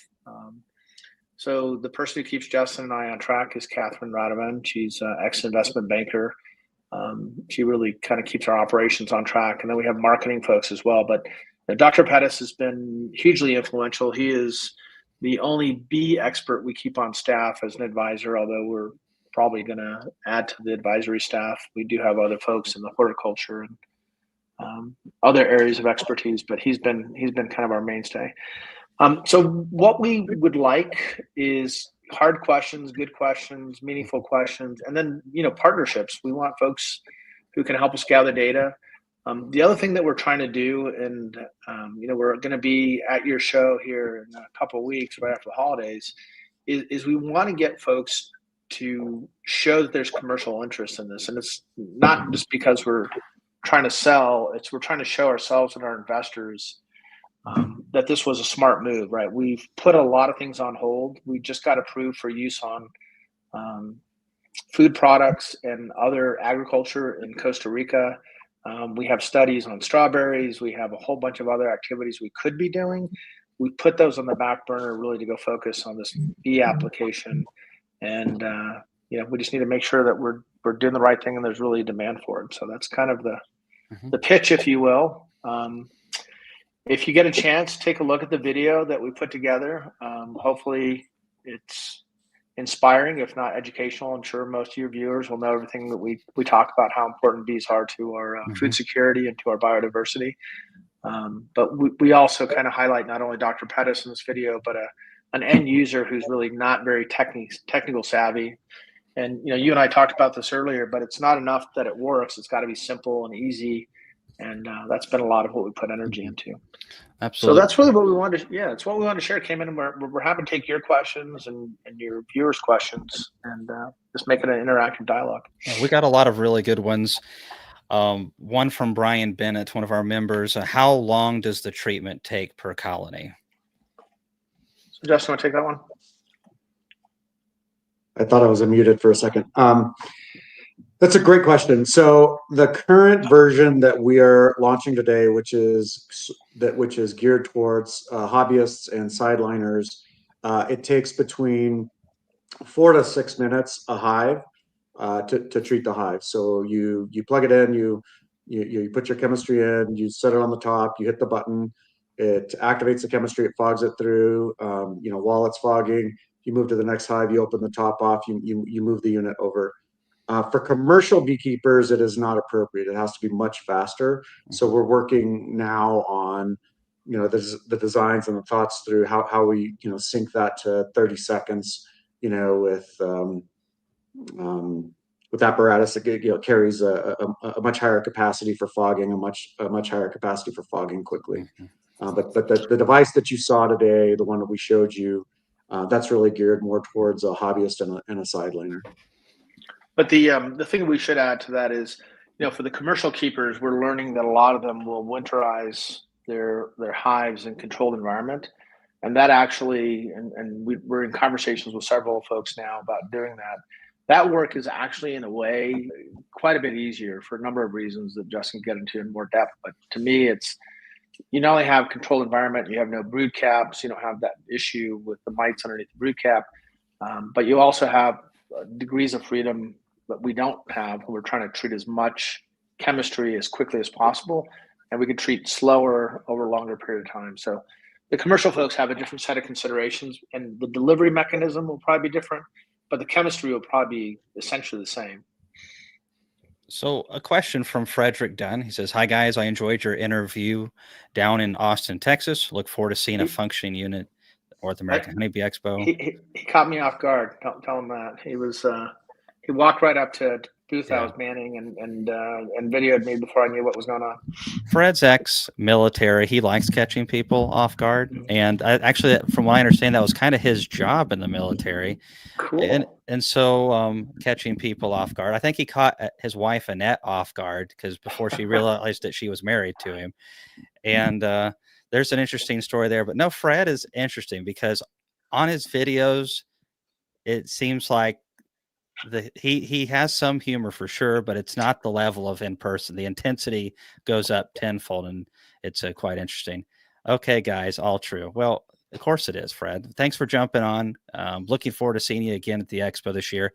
So the person who keeps Justin and I on track is Catherine Radovan. She's an ex-investment banker. She really kind of keeps our operations on track. And then we have marketing folks as well. But Dr. Pettis has been hugely influential. He is the only bee expert we keep on staff as an advisor, although we're probably going to add to the advisory staff. We do have other folks in the horticulture and other areas of expertise, but he's been kind of our mainstay. So what we would like is hard questions, good questions, meaningful questions, and then partnerships. We want folks who can help us gather data. The other thing that we're trying to do, and we're going to be at your show here in a couple of weeks, right after the holidays, is we want to get folks to show that there's commercial interest in this, and it's not just because we're trying to sell; we're trying to show ourselves and our investors that this was a smart move, right? We've put a lot of things on hold. We just got approved for use on food products and other agriculture in Costa Rica. We have studies on strawberries. We have a whole bunch of other activities we could be doing. We put those on the back burner really to go focus on this bee application. And, we just need to make sure that we're doing the right thing and there's really demand for it. So that's kind of the pitch, if you will. If you get a chance, take a look at the video that we put together. Hopefully it's inspiring, if not educational. I'm sure most of your viewers will know everything that we talk about, how important bees are to our food security and to our biodiversity. But we also kind of highlight not only Dr. Pettis in this video, but an end user who's really not very technical savvy. And you and I talked about this earlier, but it's not enough that it works. It's got to be simple and easy. And that's been a lot of what we put energy into. Absolutely. So that's really what we wanted to, it's what we wanted to share. Came in and we're happy to take your questions and your viewers' questions and just make it an interactive dialogue. Yeah, we got a lot of really good ones. One from Brian Bennett, one of our members. How long does the treatment take per colony? So Justin, want to take that one? I thought I was unmuted for a second. That's a great question. So the current version that we are launching today, which is geared towards hobbyists and sideliners, it takes between 4 to 6 minutes a hive to treat the hive. So you plug it in, you put your chemistry in, you set it on the top, you hit the button, it activates the chemistry, it fogs it through. While it's fogging, you move to the next hive, you open the top off, you move the unit over. For commercial beekeepers, it is not appropriate. It has to be much faster. So we're working now on, the designs and the thoughts through how we, sync that to 30 seconds, with apparatus that carries a much higher capacity for fogging, a much higher capacity for fogging quickly. But the device that you saw today, the one that we showed you, that's really geared more towards a hobbyist and a sideliner. But the thing we should add to that is, for the commercial keepers, we're learning that a lot of them will winterize their hives in controlled environment, and that actually, and we're in conversations with several folks now about doing that. That work is actually, in a way, quite a bit easier for a number of reasons that Justin can get into in more depth. But to me, it's you not only have controlled environment, you have no brood caps, you don't have that issue with the mites underneath the brood cap, but you also have degrees of freedom that we don't have. We're trying to treat as much chemistry as quickly as possible, and we can treat slower over a longer period of time. So the commercial folks have a different set of considerations, and the delivery mechanism will probably be different, but the chemistry will probably be essentially the same. So a question from Frederick Dunn. He says, "Hi guys, I enjoyed your interview down in Austin, Texas. Look forward to seeing a functioning unit at North American Honeybee Expo." He caught me off guard. Tell him that. He walked right up to booth I was manning and videoed me before I knew what was going on. Fred's ex-military. He likes catching people off guard, and actually, from what I understand, that was kind of his job in the military. Cool. And so catching people off guard. I think he caught his wife Annette off guard because before she realized that she was married to him. And there's an interesting story there. But no, Fred is interesting because on his videos, it seems like he has some humor for sure, but it's not the level of in person. The intensity goes up tenfold, and it's quite interesting. Okay, guys, all true. Well, of course it is, Fred. Thanks for jumping on. Looking forward to seeing you again at the expo this year.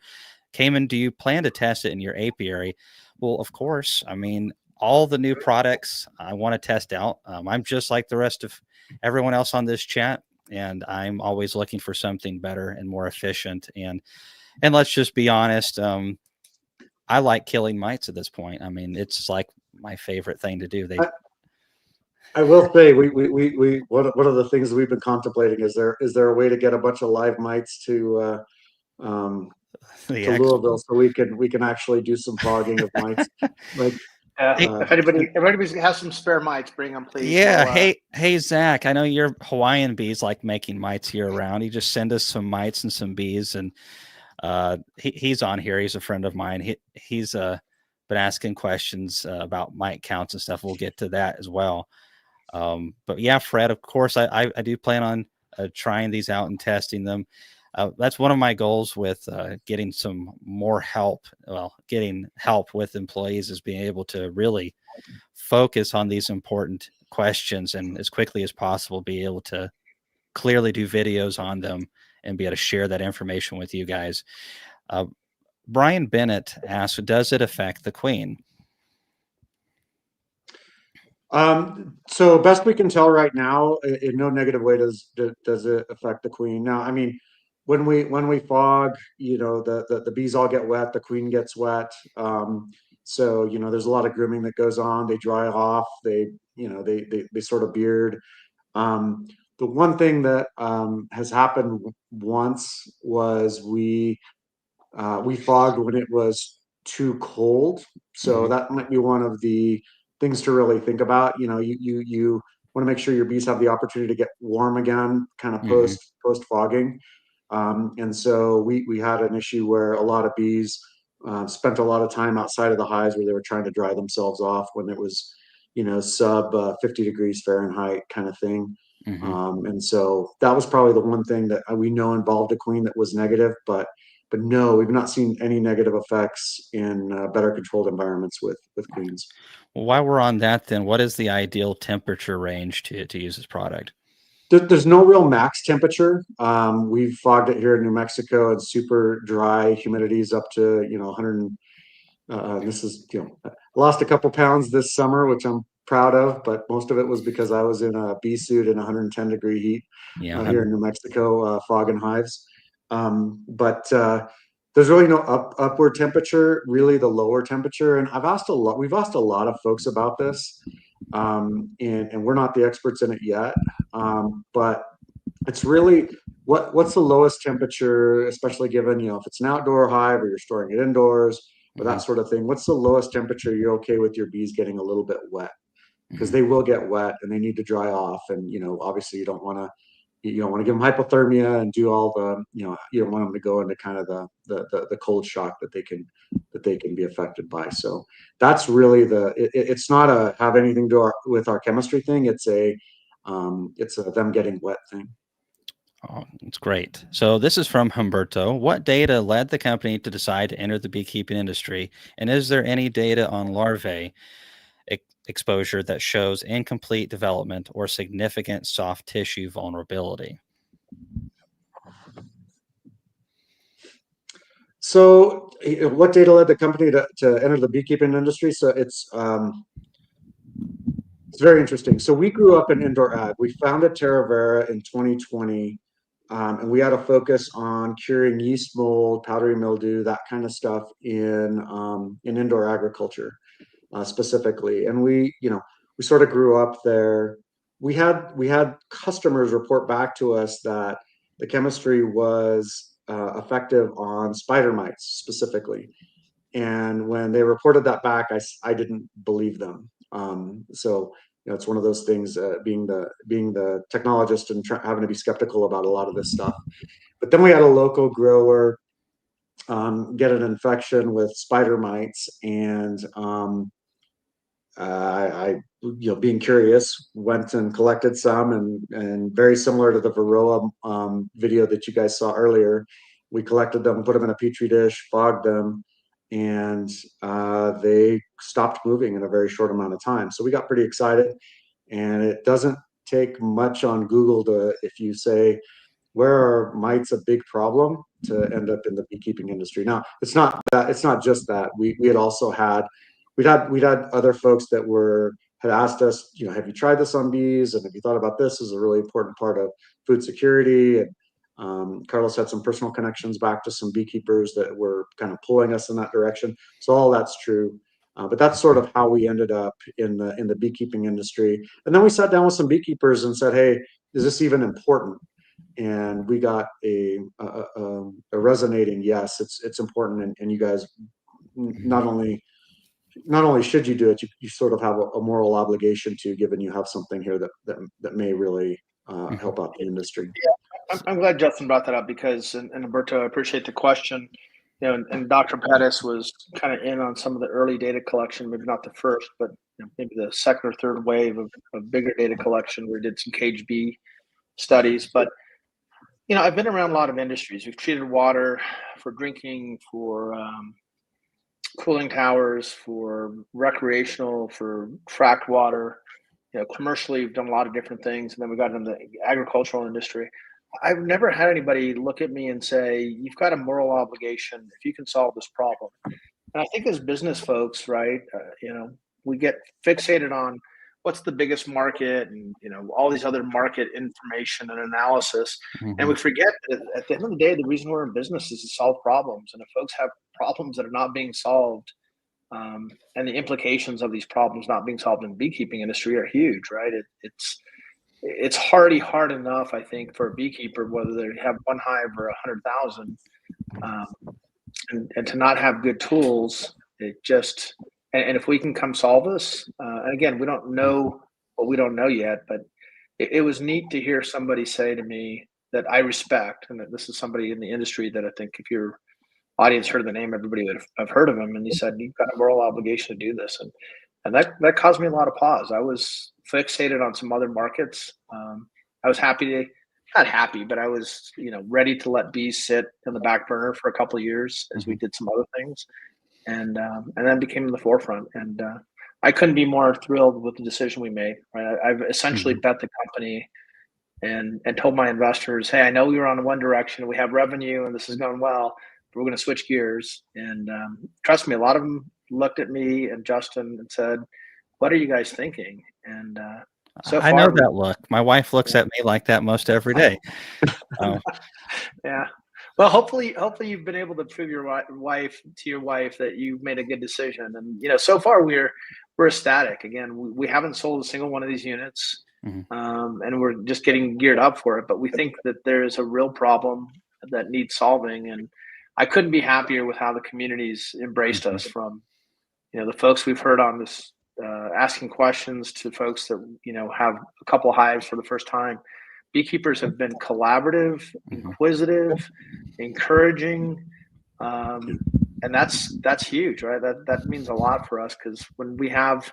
Cayman, do you plan to test it in your apiary? Well, of course. I mean, all the new products I want to test out. I'm just like the rest of everyone else on this chat, and I'm always looking for something better and more efficient. And let's just be honest. I like killing mites at this point. I mean, it's like my favorite thing to do. I will say one of the things we've been contemplating is there a way to get a bunch of live mites to Louisville so we can actually do some fogging of mites. Like if anybody has some spare mites, bring them, please. Yeah. Hey, Zach, I know your Hawaiian bees like making mites year round. You just send us some mites and some bees, and he's on here. He's a friend of mine. He's been asking questions about mite counts and stuff. We'll get to that as well. But yeah, Fred, of course, I do plan on trying these out and testing them. That's one of my goals with getting some more help. Well, getting help with employees is being able to really focus on these important questions and as quickly as possible be able to clearly do videos on them and be able to share that information with you guys. Brian Bennett asked, does it affect the queen? So best we can tell right now, in no negative way does it affect the queen. Now, I mean, when we fog, the bees all get wet, the queen gets wet. So there's a lot of grooming that goes on. They dry off. They sort of beard. The one thing that has happened once was we fogged when it was too cold. So that might be one of the things to really think about. You want to make sure your bees have the opportunity to get warm again, kind of post fogging. And so we had an issue where a lot of bees spent a lot of time outside of the hives where they were trying to dry themselves off when it was, sub 50 degrees Fahrenheit kind of thing. And so that was probably the one thing that we know involved a queen that was negative, but no, we've not seen any negative effects in better controlled environments with queens. Well, while we're on that, then what is the ideal temperature range to use this product? There's no real max temperature. We've fogged it here in New Mexico. It's super dry. Humidity is up to 100. This is I lost a couple pounds this summer, which I'm proud of, but most of it was because I was in a bee suit in 110-degree heat here in New Mexico, fogging hives. But there's really no upward temperature, really the lower temperature. And we've asked a lot of folks about this, and we're not the experts in it yet. But it's really what's the lowest temperature, especially given, if it's an outdoor hive or you're storing it indoors or that sort of thing. What's the lowest temperature you're okay with your bees getting a little bit wet? Because they will get wet and they need to dry off. And, obviously you don't want to give them hypothermia and do all the, you don't want them to go into kind of the cold shock that they can be affected by. So that's really it's not a have anything to with our chemistry thing. It's a them getting wet thing. Oh, it's great. So this is from Humberto. What data led the company to decide to enter the beekeeping industry? And is there any data on larvae exposure that shows incomplete development or significant soft tissue vulnerability? So what data led the company to enter the beekeeping industry? So it's very interesting. So we grew up in indoor ag. We founded Terra Vera in 2020, and we had a focus on curing yeast mold, powdery mildew, that kind of stuff in indoor agriculture specifically. And we sort of grew up there. We had customers report back to us that the chemistry was effective on spider mites specifically. And when they reported that back, I didn't believe them. So it's one of those things, being the technologist and having to be skeptical about a lot of this stuff. But then we had a local grower get an infection with spider mites, and I, being curious, went and collected some, and very similar to the Varroa video that you guys saw earlier, we collected them, put them in a petri dish, fogged them, and they stopped moving in a very short amount of time. So we got pretty excited, and it doesn't take much on Google if you say, where are mites a big problem, to end up in the beekeeping industry. Now, it's not just that. We'd had other folks that had asked us, have you tried this on bees, and have you thought about this as a really important part of food security? And Carlos had some personal connections back to some beekeepers that were kind of pulling us in that direction. So all that's true. But that's sort of how we ended up in the beekeeping industry. And then we sat down with some beekeepers and said, hey, is this even important? And we got a resonating yes, it's important, and you guys not only should you do it, you sort of have a moral obligation to, given you have something here that may really help out the industry. Yeah, I'm glad Justin brought that up, because, and Alberto, I appreciate the question. And Dr. Pettis was kind of in on some of the early data collection, maybe not the first, but maybe the second or third wave of bigger data collection. We did some cage bee studies, but I've been around a lot of industries. We've treated water for drinking, for cooling towers, for recreational, for fracked water. Commercially, we've done a lot of different things, and then we got into the agricultural industry. I've never had anybody look at me and say, "You've got a moral obligation if you can solve this problem." And I think as business folks, right, we get fixated on what's the biggest market, and all these other market information and analysis, and we forget that at the end of the day, the reason we're in business is to solve problems. And if folks have problems that are not being solved, and the implications of these problems not being solved in the beekeeping industry are huge, right? It's hard enough, I think, for a beekeeper, whether they have one hive or 100,000, and to not have good tools. And if we can come solve this, and again, we don't know what we don't know yet, but it was neat to hear somebody say to me that I respect, and that this is somebody in the industry that I think, if your audience heard the name, everybody would have heard of him. And he said, "You've got a moral obligation to do this," and that caused me a lot of pause. I was fixated on some other markets. I was not happy, but I was ready to let bees sit in the back burner for a couple of years as we did some other things. And then became in the forefront. And I couldn't be more thrilled with the decision we made. Right, I've essentially bet the company and told my investors, "Hey, I know we were on one direction, we have revenue, and this is going well, but we're going to switch gears." And trust me, a lot of them looked at me and Justin and said, "What are you guys thinking?" And so I know that look. My wife looks at me like that most every day. Yeah. Well, hopefully you've been able to prove your wife that you've made a good decision. And so far we're ecstatic. Again, we haven't sold a single one of these units, and we're just getting geared up for it. But we think that there is a real problem that needs solving, and I couldn't be happier with how the community's embraced us, from the folks we've heard on this asking questions to folks that have a couple hives for the first time. Beekeepers have been collaborative, inquisitive, encouraging, and that's huge, right? That means a lot for us, because when we have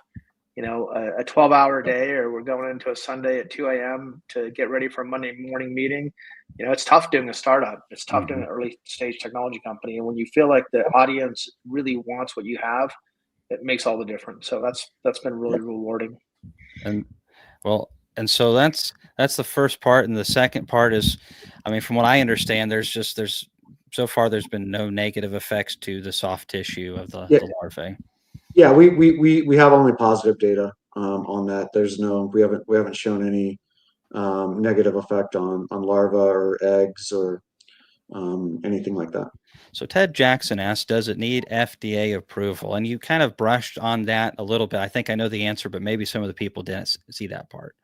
a 12-hour day, or we're going into a Sunday at 2 a.m. to get ready for a Monday morning meeting, it's tough doing a startup. It's tough doing an early stage technology company, and when you feel like the audience really wants what you have, it makes all the difference. So that's been really rewarding. And so that's the first part. And the second part is, from what I understand, there's so far there's been no negative effects to the soft tissue of the larvae. Yeah, we have only positive data on that. We haven't shown any negative effect on larvae or eggs or anything like that. So Ted Jackson asked, does it need FDA approval? And you kind of brushed on that a little bit. I think I know the answer, but maybe some of the people didn't see that part.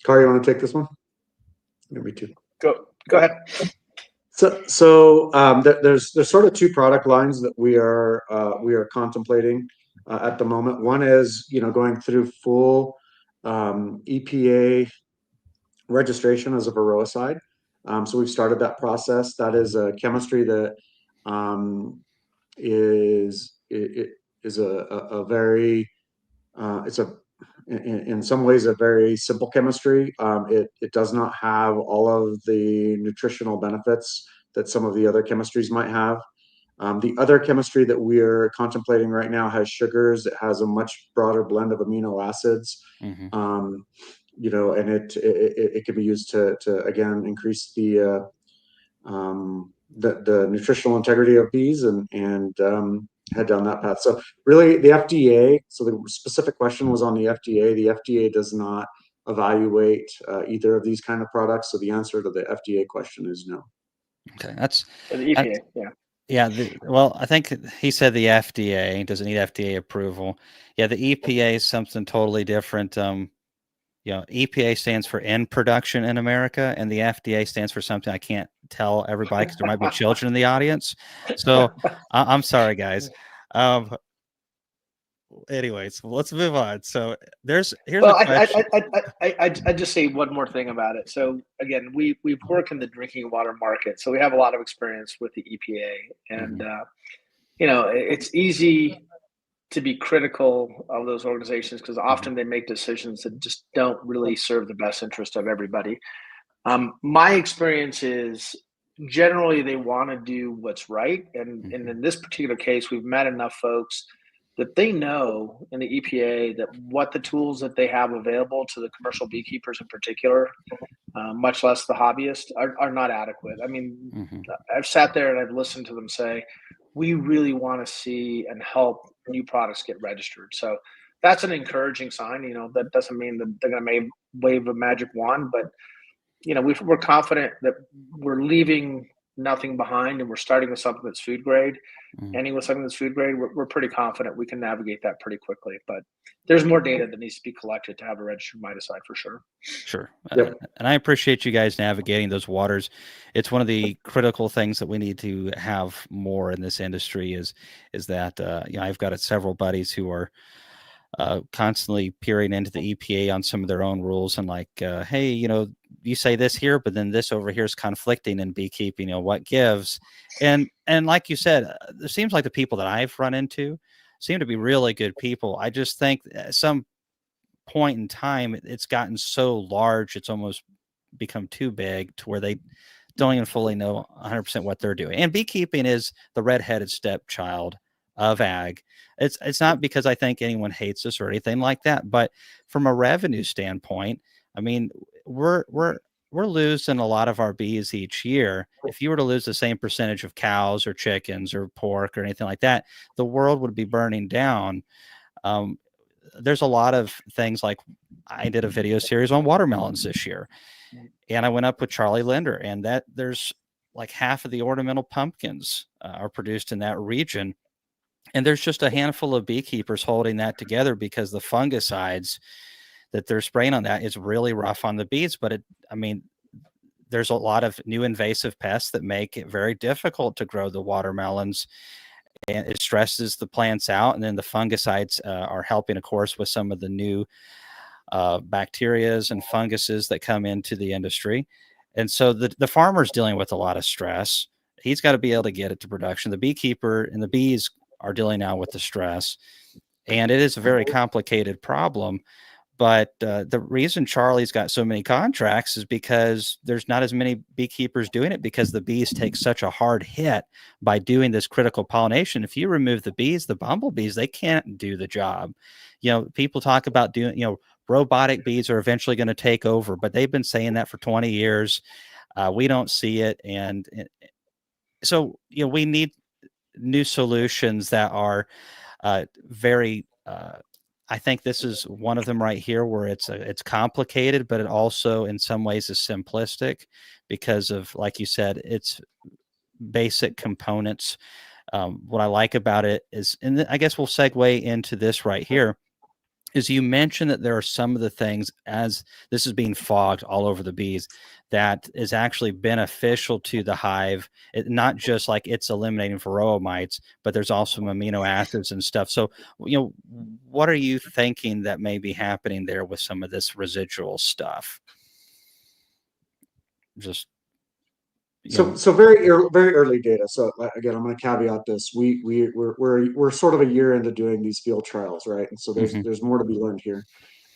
Car, you want to take this one? Me too. Go ahead. There's sort of two product lines that we are contemplating at the moment. One is, going through full EPA registration as a Varroa side. So we've started that process. That is a chemistry that is a very it's a in some ways a very simple chemistry. It does not have all of the nutritional benefits that some of the other chemistries might have. The other chemistry that we're contemplating right now has sugars. It has a much broader blend of amino acids. Mm-hmm. And it can be used to again increase the nutritional integrity of bees and head down that path. So really the FDA, so the specific question was on the FDA. The FDA does not evaluate either of these kind of products. So the answer to the FDA question is no. Okay, that's the EPA. Yeah. Yeah, well, I think he said the FDA doesn't need FDA approval. Yeah, the EPA is something totally different. EPA stands for end production in America, and the FDA stands for something I can't tell everybody because there might be children in the audience. So I'm sorry, guys. Anyways, let's move on. So here's Well, a question. I just say one more thing about it. So again, we work in the drinking water market, so we have a lot of experience with the EPA, and it's easy to be critical of those organizations because often they make decisions that just don't really serve the best interest of everybody. My experience is generally they want to do what's right, and in this particular case, we've met enough folks that they know in the EPA that what the tools that they have available to the commercial beekeepers in particular, much less the hobbyists, are not adequate. I mean, I've sat there and I've listened to them say, we really want to see and help new products get registered. So that's an encouraging sign. That doesn't mean that they're going to wave a magic wand, but we're confident that we're leaving nothing behind and we're starting with something that's food grade, ending with something that's food grade. We're pretty confident we can navigate that pretty quickly, but there's more data that needs to be collected to have a registered miticide for sure. Sure. Yep. And I appreciate you guys navigating those waters. It's one of the critical things that we need to have more in this industry is that, I've got several buddies who are constantly peering into the EPA on some of their own rules and like, hey, you say this here, but then this over here is conflicting in beekeeping, what gives? And like you said, it seems like the people that I've run into seem to be really good people. I just think at some point in time, it's gotten so large, it's almost become too big to where they don't even fully know 100% what they're doing. And beekeeping is the redheaded stepchild of ag. It's not because I think anyone hates us or anything like that, but from a revenue standpoint, I mean, we're losing a lot of our bees each year. If you were to lose the same percentage of cows or chickens or pork or anything like that, the world would be burning down. There's a lot of things like I did a video series on watermelons this year, and I went up with Charlie Linder, and that there's like half of the ornamental pumpkins are produced in that region. And there's just a handful of beekeepers holding that together because the fungicides that they're spraying on that is really rough on the bees. But there's a lot of new invasive pests that make it very difficult to grow the watermelons, and it stresses the plants out. And then the fungicides are helping, of course, with some of the new bacterias and funguses that come into the industry. And so the farmer's dealing with a lot of stress. He's got to be able to get it to production. The beekeeper and the bees are dealing now with the stress, and it is a very complicated problem. But the reason Charlie's got so many contracts is because there's not as many beekeepers doing it because the bees take such a hard hit by doing this critical pollination. If you remove the bees, the bumblebees, they can't do the job. People talk about doing, robotic bees are eventually going to take over, but they've been saying that for 20 years. We don't see it. And so, we need new solutions that are very I think this is one of them right here where it's complicated, but it also in some ways is simplistic because of, like you said, it's basic components. What I like about it is, and I guess we'll segue into this right here, is you mentioned that there are some of the things, as this is being fogged all over the bees, that is actually beneficial to the hive. Not just like it's eliminating Varroa mites, but there's also some amino acids and stuff. So, what are you thinking that may be happening there with some of this residual stuff? Just So very early data. So again, I'm going to caveat this. We're sort of a year into doing these field trials, right? And so there's more to be learned here.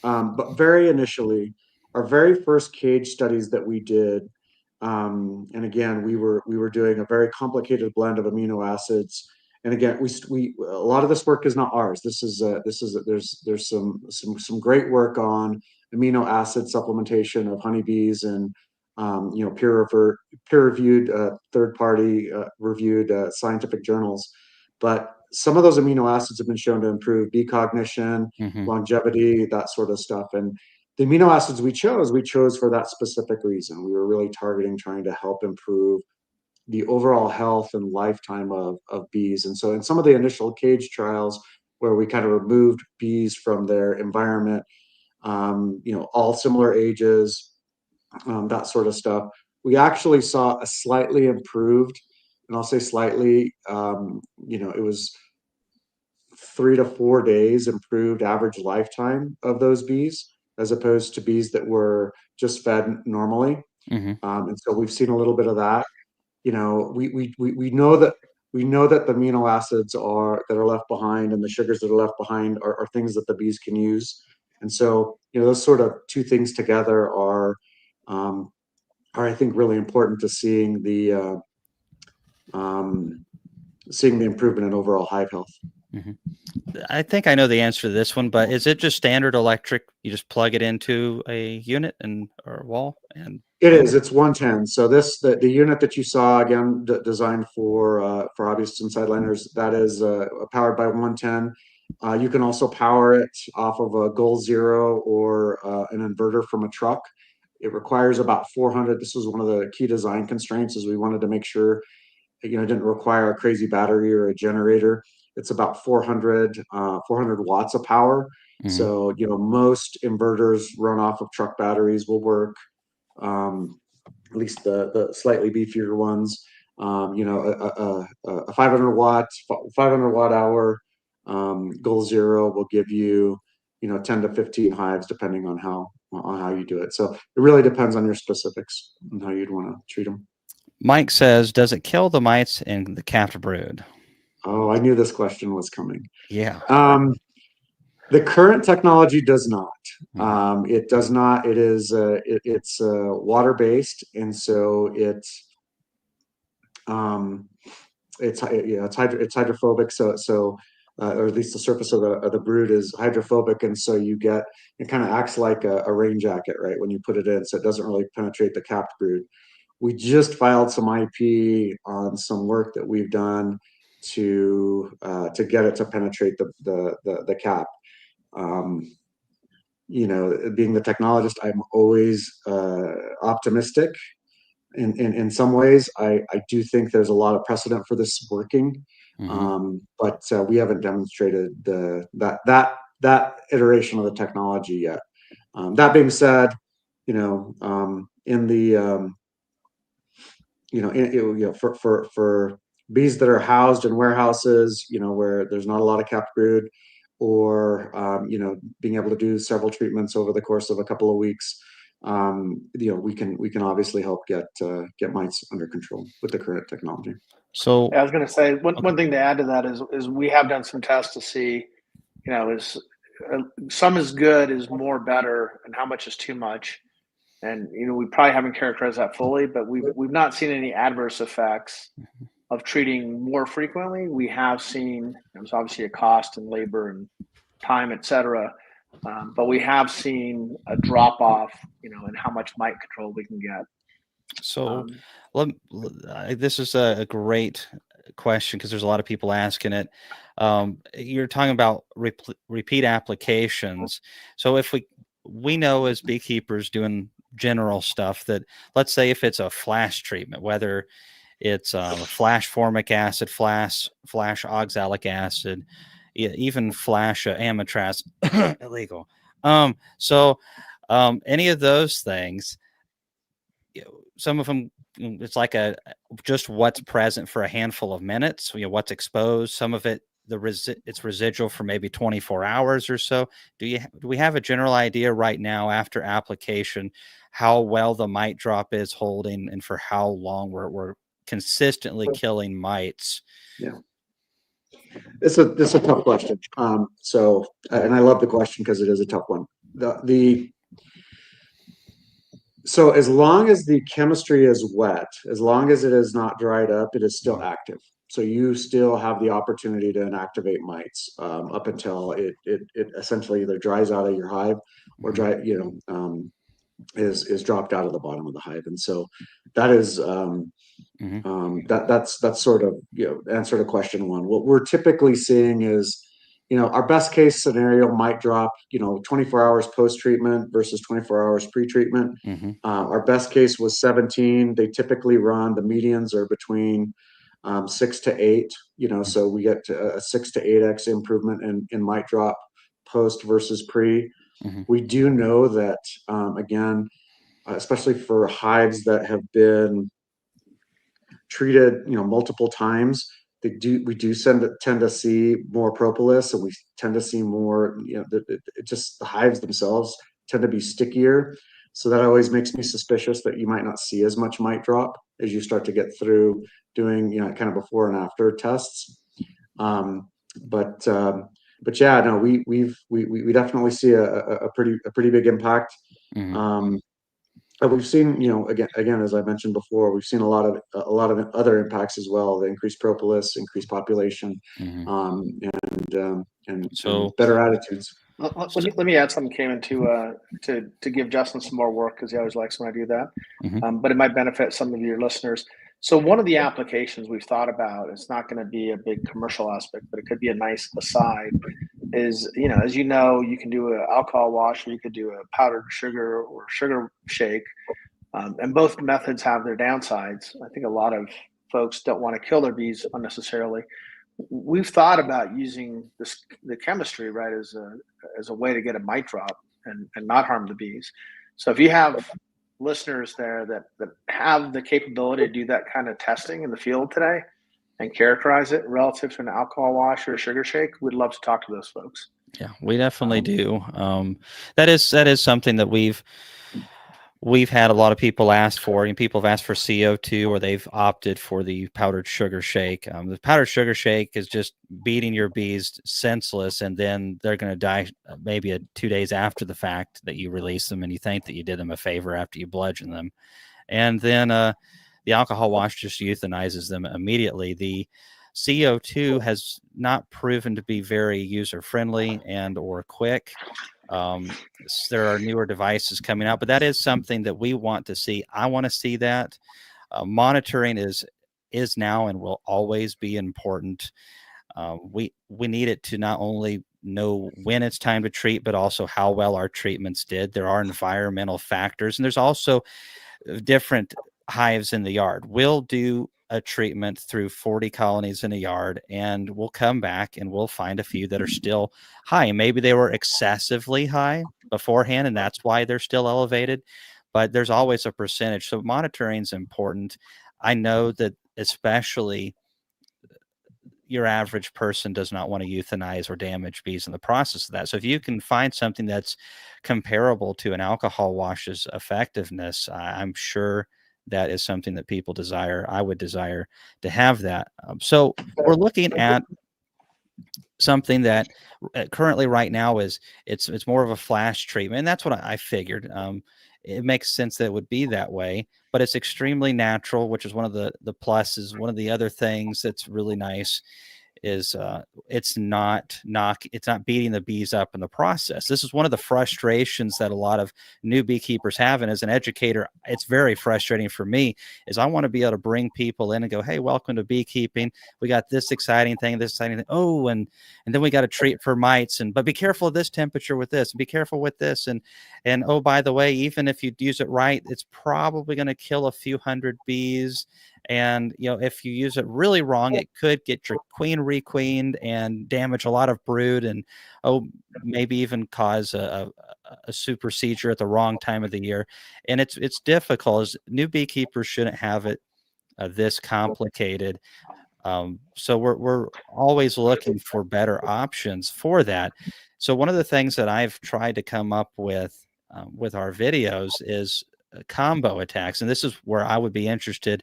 But very initially, our very first cage studies that we did, and again, we were doing a very complicated blend of amino acids. And again, we a lot of this work is not ours. There's some great work on amino acid supplementation of honeybees and peer-reviewed, third-party reviewed scientific journals. But some of those amino acids have been shown to improve bee cognition, longevity, that sort of stuff. And the amino acids we chose for that specific reason. We were really targeting trying to help improve the overall health and lifetime of bees. And so in some of the initial cage trials where we kind of removed bees from their environment, all similar ages, that sort of stuff, we actually saw a slightly improved, and I'll say slightly, it was 3 to 4 days improved average lifetime of those bees, as opposed to bees that were just fed normally. And so we've seen a little bit of that. We know that the amino acids that are left behind and the sugars that are left behind are things that the bees can use. And so, those sort of two things together are I think really important to seeing the improvement in overall hive health. I think I know the answer to this one, but is it just standard electric? You just plug it into a unit or wall, and it is. It's 110. So the unit that you saw, again, designed for hobbyists and sideliners, that is powered by 110. You can also power it off of a Goal Zero or an inverter from a truck. It requires about 400. This was one of the key design constraints, is we wanted to make sure it didn't require a crazy battery or a generator. It's about 400 watts of power. So most inverters run off of truck batteries will work. At least the slightly beefier ones. A 500 watt hour Goal Zero will give you 10 to 15 hives, depending on how you do it. So it really depends on your specifics and how you'd want to treat them. Mike says, does it kill the mites in the capped brood? Oh, I knew this question was coming. Yeah. The current technology does not. It does not. It is. It's water based, and so it's hydrophobic. So or at least the surface of the brood is hydrophobic, and so it kind of acts like a rain jacket, right, when you put it in, so it doesn't really penetrate the capped brood. We just filed some IP on some work that we've done to get it to penetrate the cap. Being the technologist, I'm always optimistic. In some ways, I do think there's a lot of precedent for this working, but we haven't demonstrated that iteration of the technology yet. That being said, for bees that are housed in warehouses, where there's not a lot of capped brood, or being able to do several treatments over the course of a couple of weeks, we can obviously help get mites under control with the current technology. So I was going to say one thing to add to that is we have done some tests to see, is some is good, is more better, and how much is too much. And we probably haven't characterized that fully, but we've not seen any adverse effects of treating more frequently. We have seen there's obviously a cost and labor and time, et cetera, but we have seen a drop off, in how much mite control we can get. So this is a great question, because there's a lot of people asking it. You're talking about repeat applications. So if we know as beekeepers doing general stuff that, let's say if it's a flash treatment, whether it's flash formic acid, flash oxalic acid, even flash amatraz illegal. Any of those things, some of them, it's like just what's present for a handful of minutes, what's exposed. Some of it, it's residual for maybe 24 hours or so. Do we have a general idea right now after application how well the mite drop is holding and for how long we're consistently killing mites? Yeah. It's a tough question. And I love the question because it is a tough one. So as long as the chemistry is wet, as long as it is not dried up, it is still active. So you still have the opportunity to inactivate mites up until it essentially either dries out of your hive or is dropped out of the bottom of the hive. And so that is that's sort of answer to question one. What we're typically seeing is our best case scenario might drop 24 hours post treatment versus 24 hours pre treatment. Our best case was 17. They typically run, the medians are between 6 to 8. So we get to a 6 to 8x improvement in mite drop post versus pre. We do know that again, especially for hives that have been treated multiple times, we do tend to see more propolis, and we tend to see more just the hives themselves tend to be stickier. So that always makes me suspicious that you might not see as much mite drop as you start to get through doing kind of before and after tests. But yeah, no, we definitely see a pretty big impact. We've seen, again, as I mentioned before, we've seen a lot of other impacts as well. The increased propolis, increased population, and better attitudes. Let me add something, Cayman, to give Justin some more work, because he always likes when I do that. But it might benefit some of your listeners. So one of the applications we've thought about, it's not going to be a big commercial aspect, but it could be a nice aside, is, as you know, you can do an alcohol wash, or you could do a powdered sugar or sugar shake. And both methods have their downsides. I think a lot of folks don't want to kill their bees unnecessarily. We've thought about using the chemistry, right, as a way to get a mite drop and not harm the bees. So if you have listeners there that have the capability to do that kind of testing in the field today and characterize it relative to an alcohol wash or a sugar shake, we'd love to talk to those folks. Yeah, we definitely do. That is something that we've had a lot of people ask for, and people have asked for CO2, or they've opted for the powdered sugar shake. The powdered sugar shake is just beating your bees senseless, and then they're going to die maybe 2 days after the fact that you release them, and you think that you did them a favor after you bludgeon them. And then the alcohol wash just euthanizes them immediately. The CO2 has not proven to be very user-friendly and or quick. There are newer devices coming out, but that is something that we want to see. I want to see that. Monitoring is now and will always be important. We need it to not only know when it's time to treat, but also how well our treatments did. There are environmental factors, and there's also different hives in the yard. We'll do a treatment through 40 colonies in a yard, and we'll come back and we'll find a few that are still high. Maybe they were excessively high beforehand, and that's why they're still elevated, but there's always a percentage. So monitoring is important. I know that especially your average person does not want to euthanize or damage bees in the process of that. So if you can find something that's comparable to an alcohol wash's effectiveness, I'm sure that is something that people desire. I would desire to have that. So we're looking at something that currently right now it's more of a flash treatment. And that's what I figured. It makes sense that it would be that way, but it's extremely natural, which is one of the pluses. One of the other things that's really nice is it's not beating the bees up in the process. This is one of the frustrations that a lot of new beekeepers have, and as an educator, it's very frustrating for me. Is I want to be able to bring people in and go, hey, welcome to beekeeping. We got this exciting thing, this exciting thing. Oh, and then we got to treat for mites, but be careful of this temperature with this, and be careful with this, and oh, by the way, even if you use it right, it's probably going to kill a few hundred bees, And, if you use it really wrong, it could get your queen requeened and damage a lot of brood and, maybe even cause a super seizure at the wrong time of the year. And it's difficult. As new beekeepers shouldn't have it this complicated. So we're always looking for better options for that. So one of the things that I've tried to come up with our videos is combo attacks, and this is where I would be interested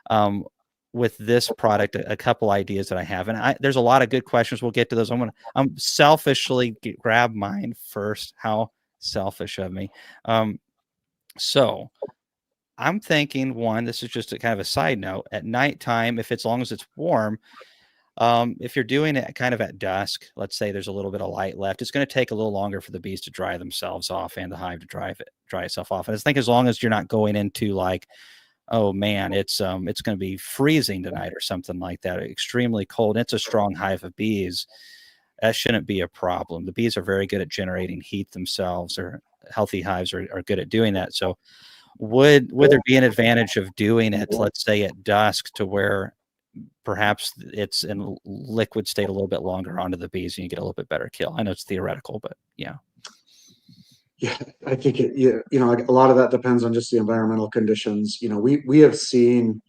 um, with this product. A couple ideas that I have, and there's a lot of good questions. We'll get to those. I'm selfishly grab mine first. How selfish of me. So I'm thinking one. This is just a kind of a side note. At nighttime, if it's long as it's warm, if you're doing it kind of at dusk, let's say there's a little bit of light left, it's going to take a little longer for the bees to dry themselves off and the hive to dry itself off. And I think as long as you're not going into like, oh man, it's going to be freezing tonight or something like that, extremely cold. It's a strong hive of bees. That shouldn't be a problem. The bees are very good at generating heat themselves, or healthy hives are good at doing that. So would there be an advantage of doing it, let's say at dusk, to where perhaps it's in liquid state a little bit longer onto the bees and you get a little bit better kill? I know it's theoretical, but yeah. Yeah, I think a lot of that depends on just the environmental conditions. We have seen,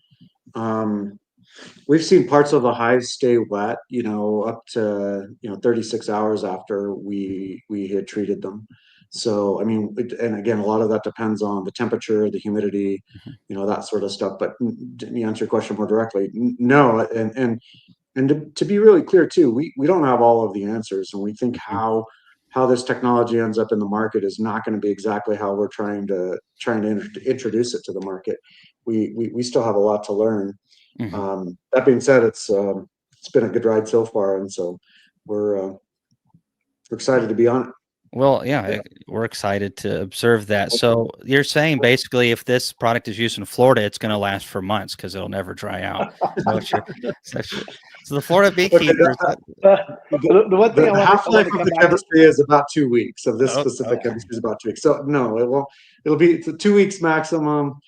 we've seen parts of the hive stay wet, up to 36 hours after we had treated them. So I mean, and again, a lot of that depends on the temperature, the humidity, that sort of stuff. But to answer your question more directly, no. And to be really clear too, we don't have all of the answers, and we think how this technology ends up in the market is not going to be exactly how we're trying to introduce it to the market. We still have a lot to learn. That being said, it's been a good ride so far, and so we're excited to be on it. Well, yeah, we're excited to observe that. So you're saying basically, if this product is used in Florida, it's going to last for months because it'll never dry out. So the Florida beekeepers. The one thing The half-life of the chemistry is about 2 weeks. Of this specific chemistry is about 2 weeks. So no, it'll be 2 weeks maximum.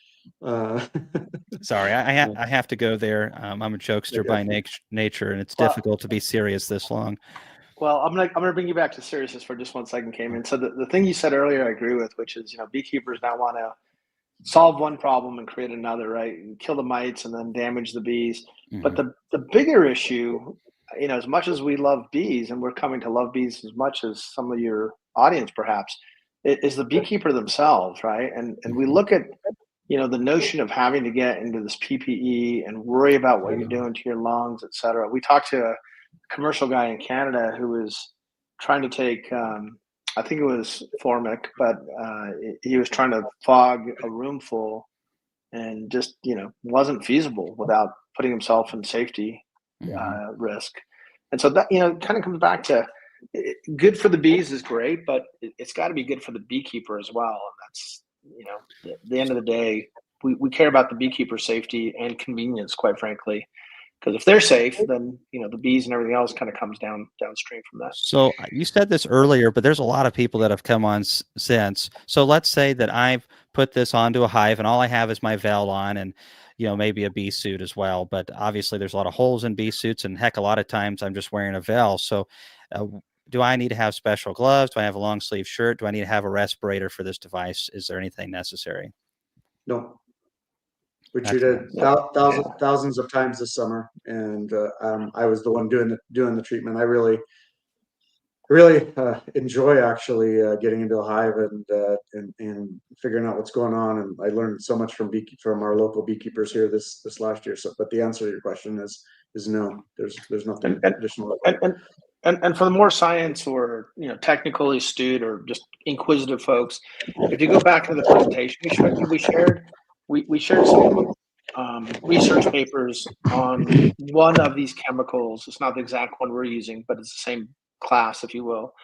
Sorry, I have to go there. I'm a jokester by nature, and it's difficult to be serious this long. Well, I'm gonna bring you back to seriousness for just 1 second, Cayman. So the thing you said earlier, I agree with, which is beekeepers now want to solve one problem and create another, right? And kill the mites and then damage the bees. But the bigger issue, as much as we love bees, and we're coming to love bees as much as some of your audience perhaps, is the beekeeper themselves, right? And we look at the notion of having to get into this PPE and worry about what you're doing to your lungs, et cetera. We talked to a commercial guy in Canada who was trying to take, I think it was formic, but he was trying to fog a room full, and just wasn't feasible without putting himself in safety risk. And so that kind of comes back to good for the bees is great, but it's got to be good for the beekeeper as well. And that's at the end of the day, we care about the beekeeper safety and convenience, quite frankly. Because if they're safe, then the bees and everything else kind of comes downstream from that. So you said this earlier, but there's a lot of people that have come on since. So let's say that I've put this onto a hive, and all I have is my veil on, and maybe a bee suit as well. But obviously, there's a lot of holes in bee suits, and heck, a lot of times I'm just wearing a veil. So do I need to have special gloves? Do I have a long sleeve shirt? Do I need to have a respirator for this device? Is there anything necessary? No. We treated thousands of times this summer, and I was the one doing the treatment. I really enjoy actually getting into a hive and figuring out what's going on. And I learned so much from our local beekeepers here this last year. So, but the answer to your question is no. There's nothing additional. And for the more science or technically astute or just inquisitive folks, if you go back to the presentation we shared some research papers on one of these chemicals. It's not the exact one we're using, but it's the same class, if you will.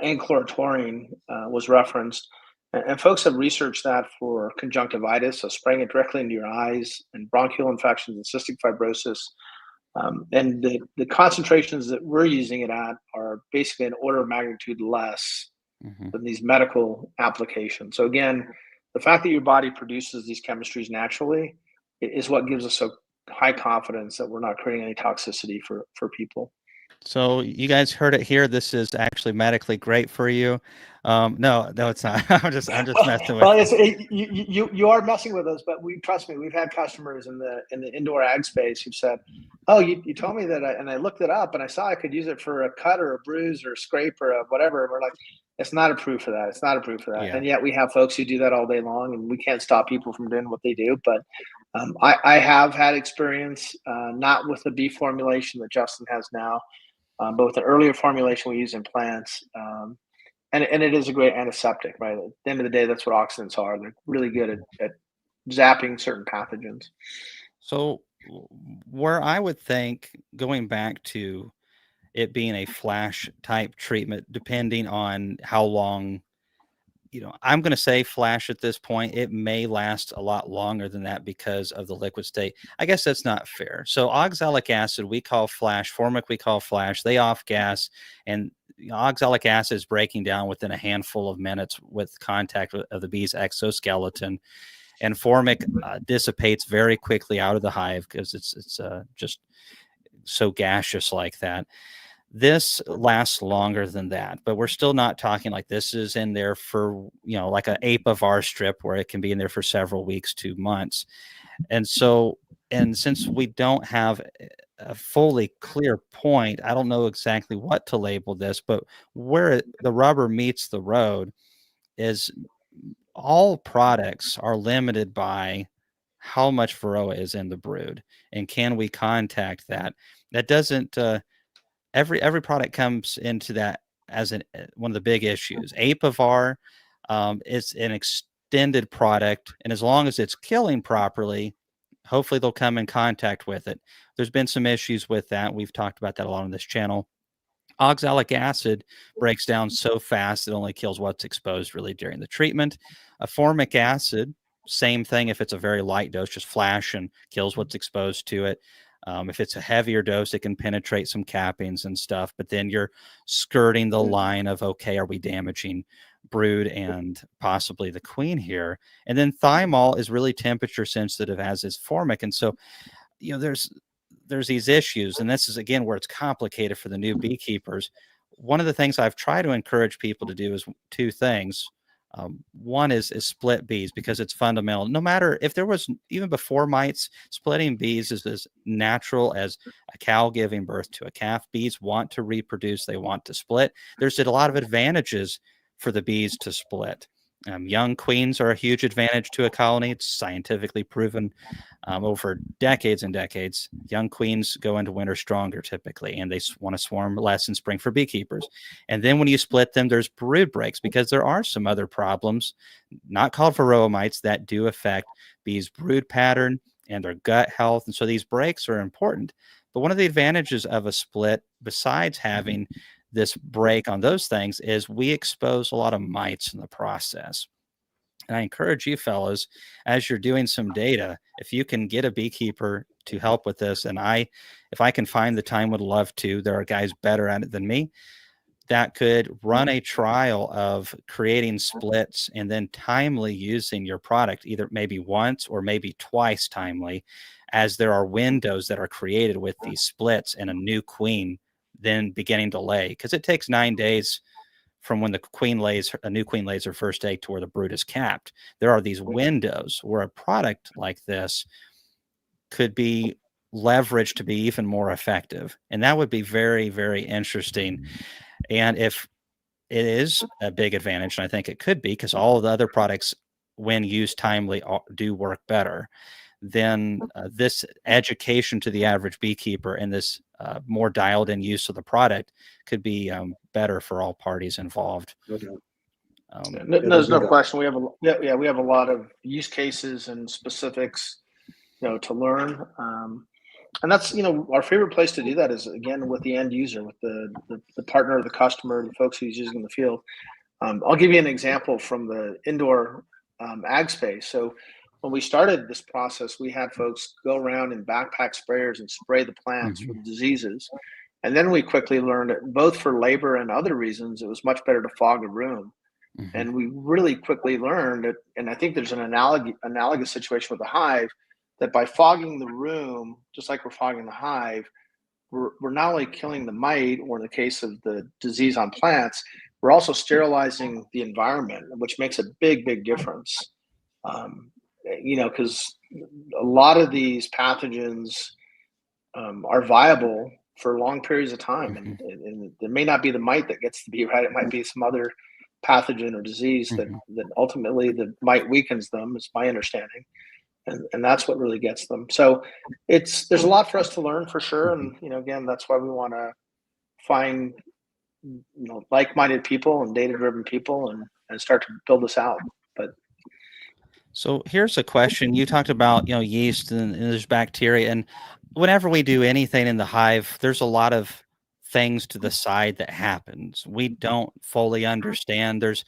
And chlorotoluene was referenced. And folks have researched that for conjunctivitis, so spraying it directly into your eyes, and bronchial infections and cystic fibrosis. And the concentrations that we're using it at are basically an order of magnitude less than these medical applications. So again, the fact that your body produces these chemistries naturally is what gives us so high confidence that we're not creating any toxicity for people. So you guys heard it here. This is actually medically great for you. No, it's not. I'm just messing with Well, you. you are messing with us, but trust me, we've had customers in the indoor ag space who've said, "Oh, you told me that," and I looked it up and I saw I could use it for a cut or a bruise or a scrape or a whatever. And we're like, it's not approved for that. It's not approved for that. Yeah. And yet we have folks who do that all day long, and we can't stop people from doing what they do. But I have had experience, not with the bee formulation that Justin has now, but with the earlier formulation we use in plants. And it is a great antiseptic, right? At the end of the day, that's what oxidants are. They're really good at zapping certain pathogens. So where I would think, going back to it being a flash type treatment, depending on how long, I'm going to say flash at this point. It may last a lot longer than that because of the liquid state. I guess that's not fair. So oxalic acid, we call flash. Formic, we call flash. They off gas, and oxalic acid is breaking down within a handful of minutes with contact of the bee's exoskeleton. And formic dissipates very quickly out of the hive because it's just so gaseous like that. This lasts longer than that, but we're still not talking like this is in there for, like an apivar strip where it can be in there for several weeks to months. And so, and since we don't have a fully clear point, I don't know exactly what to label this, but where the rubber meets the road is all products are limited by how much Varroa is in the brood, and can we contact that? That doesn't every product comes into that as one of the big issues. Apivar is an extended product, and as long as it's killing properly, hopefully they'll come in contact with it. There's been some issues with that. We've talked about that a lot on this channel. Oxalic acid breaks down so fast it only kills what's exposed really during the treatment. A formic acid, same thing. If it's a very light dose, just flash and kills what's exposed to it. If it's a heavier dose, it can penetrate some cappings and stuff, but then you're skirting the line of, okay, are we damaging brood and possibly the queen here? And then thymol is really temperature sensitive, as is formic. And so, there's these issues, and this is again where it's complicated for the new beekeepers. One of the things I've tried to encourage people to do is two things. One is split bees, because it's fundamental. No matter if there was, even before mites, splitting bees is as natural as a cow giving birth to a calf. Bees want to reproduce. They want to split. There's a lot of advantages for the bees to split. Young queens are a huge advantage to a colony. It's scientifically proven over decades and decades. Young queens go into winter stronger typically, and they want to swarm less in spring for beekeepers. And then when you split them, there's brood breaks, because there are some other problems, not called Varroa mites, that do affect bees' brood pattern and their gut health. And so these breaks are important. But one of the advantages of a split, besides having this break on those things, is we expose a lot of mites in the process. And I encourage you fellows, as you're doing some data, if you can get a beekeeper to help with this, and if I can find the time, would love to. There are guys better at it than me that could run a trial of creating splits and then timely using your product, either maybe once or maybe twice timely, as there are windows that are created with these splits and a new queen then beginning to lay, because it takes 9 days from when a new queen lays her first egg to where the brood is capped. There are these windows where a product like this could be leveraged to be even more effective, and that would be very, very interesting. And if it is a big advantage, and I think it could be, because all of the other products, when used timely, do work better, then this education to the average beekeeper and this more dialed in use of the product could be better for all parties involved. There's no question. We have a lot of use cases and specifics, to learn. And that's, our favorite place to do that is, again, with the end user, with the partner, the customer, the folks who's using the field. I'll give you an example from the indoor ag space. So when we started this process, we had folks go around in backpack sprayers and spray the plants for diseases. And then we quickly learned that both for labor and other reasons, it was much better to fog a room. And we really quickly learned that, and I think there's an analogous situation with the hive. that by fogging the room, just like we're fogging the hive, we're not only killing the mite, or in the case of the disease on plants, we're also sterilizing the environment, which makes a big difference. Because a lot of these pathogens are viable for long periods of time, and it may not be the mite that gets to be right. It might be some other pathogen or disease that ultimately the mite weakens them, is my understanding. And that's what really gets them. So there's a lot for us to learn for sure. And, again, that's why we want to find, like-minded people and data-driven people and start to build this out. But so here's a question. You talked about, yeast and there's bacteria, and whenever we do anything in the hive, there's a lot of things to the side that happens. We don't fully understand. There's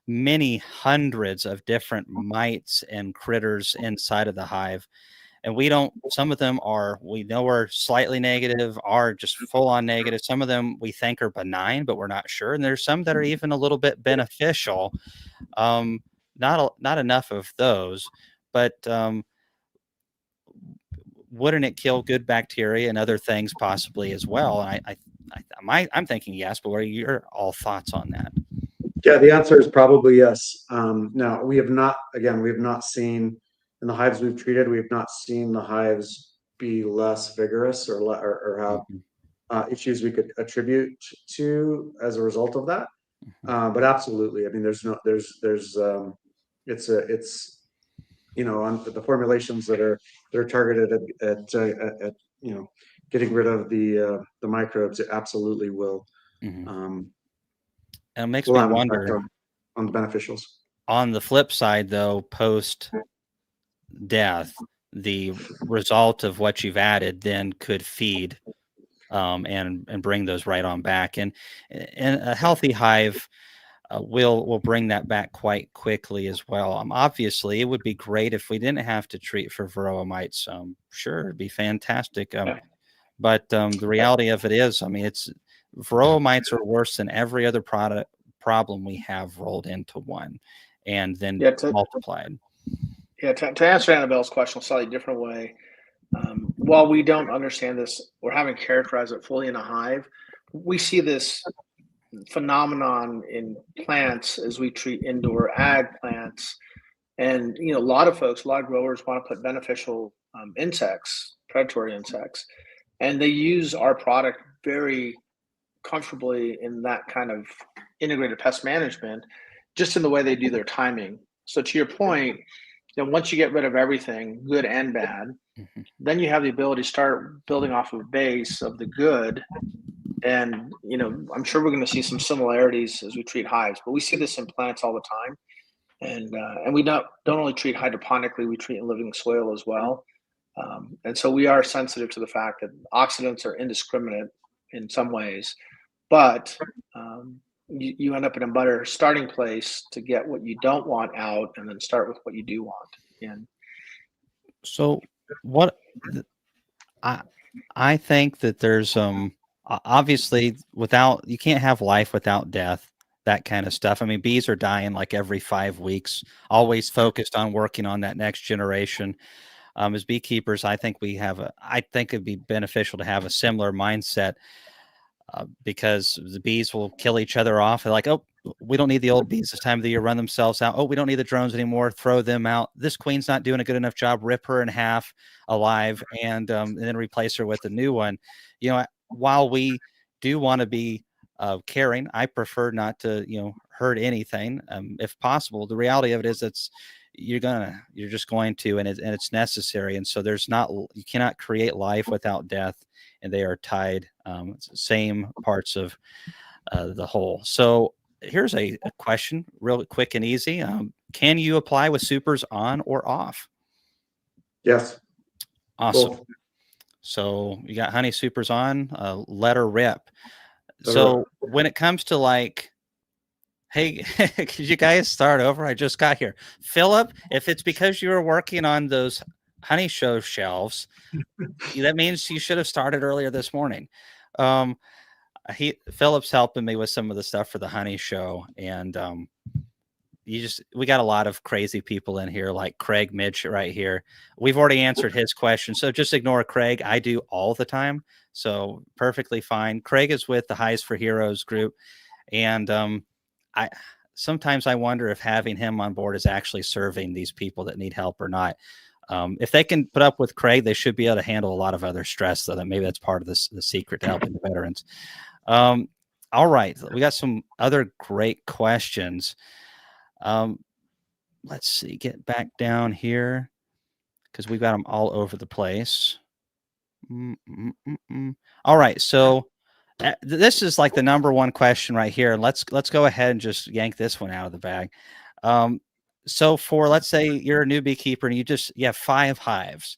many hundreds of different mites and critters inside of the hive. And some of them we know are slightly negative, are just full on negative. Some of them we think are benign, but we're not sure. And there's some that are even a little bit beneficial. Not enough of those, but wouldn't it kill good bacteria and other things possibly as well? And I'm thinking yes, but what are your all thoughts on that? Yeah, the answer is probably yes. Now, we have not seen, in the hives we've treated, we have not seen the hives be less vigorous or have issues we could attribute to as a result of that. But absolutely, I mean, on the formulations that are targeted at getting rid of the microbes, it absolutely will. And it makes me wonder on the beneficials. On the flip side, though, post death, the result of what you've added then could feed and bring those right on back. And a healthy hive will bring that back quite quickly as well. Obviously, it would be great if we didn't have to treat for Varroa mites. Sure, it'd be fantastic. But the reality of it is, I mean, Varroa mites are worse than every other problem we have rolled into one and then multiplied. Yeah, to answer Annabelle's question a slightly different way, while we don't understand this or haven't characterized it fully in a hive, we see this phenomenon in plants as we treat indoor ag plants. And, a lot of growers want to put beneficial insects, predatory insects, and they use our product very comfortably in that kind of integrated pest management, just in the way they do their timing. So to your point, once you get rid of everything, good and bad, then you have the ability to start building off of a base of the good. And, I'm sure we're going to see some similarities as we treat hives, but we see this in plants all the time. And we don't only treat hydroponically, we treat in living soil as well. And so we are sensitive to the fact that oxidants are indiscriminate in some ways, but you end up in a better starting place to get what you don't want out and then start with what you do want. And so I think that there's obviously you can't have life without death, that kind of stuff. I mean, bees are dying like every 5 weeks, always focused on working on that next generation. As beekeepers, I think it'd be beneficial to have a similar mindset because the bees will kill each other off. They're like, oh, we don't need the old bees this time of the year, run themselves out. Oh, we don't need the drones anymore, throw them out. This queen's not doing a good enough job, rip her in half alive and then replace her with a new one. While we do want to be caring, I prefer not to, hurt anything if possible. The reality of it is you're just going to, and it's necessary. And so you cannot create life without death, and they are tied, same parts of the whole. So here's a question, real quick and easy. Can you apply with supers on or off? Yes. Awesome. Both. So you got honey supers on, let her rip. So when it comes to like, hey, could you guys start over? I just got here. Philip, if it's because you were working on those honey show shelves, that means you should have started earlier this morning. Philip's helping me with some of the stuff for the honey show. And we got a lot of crazy people in here, like Craig Mitch right here. We've already answered his question, so just ignore Craig. I do all the time, so perfectly fine. Craig is with the Hives for Heroes group, and I sometimes I wonder if having him on board is actually serving these people that need help or not. If they can put up with Craig, they should be able to handle a lot of other stress. So that maybe that's part of the secret to helping the veterans. All right, we got some other great questions. Let's see, get back down here because we've got them all over the place. All right, so this is like the number one question right here. Let's go ahead and just yank this one out of the bag. So for, let's say you're a new beekeeper and you have 5 hives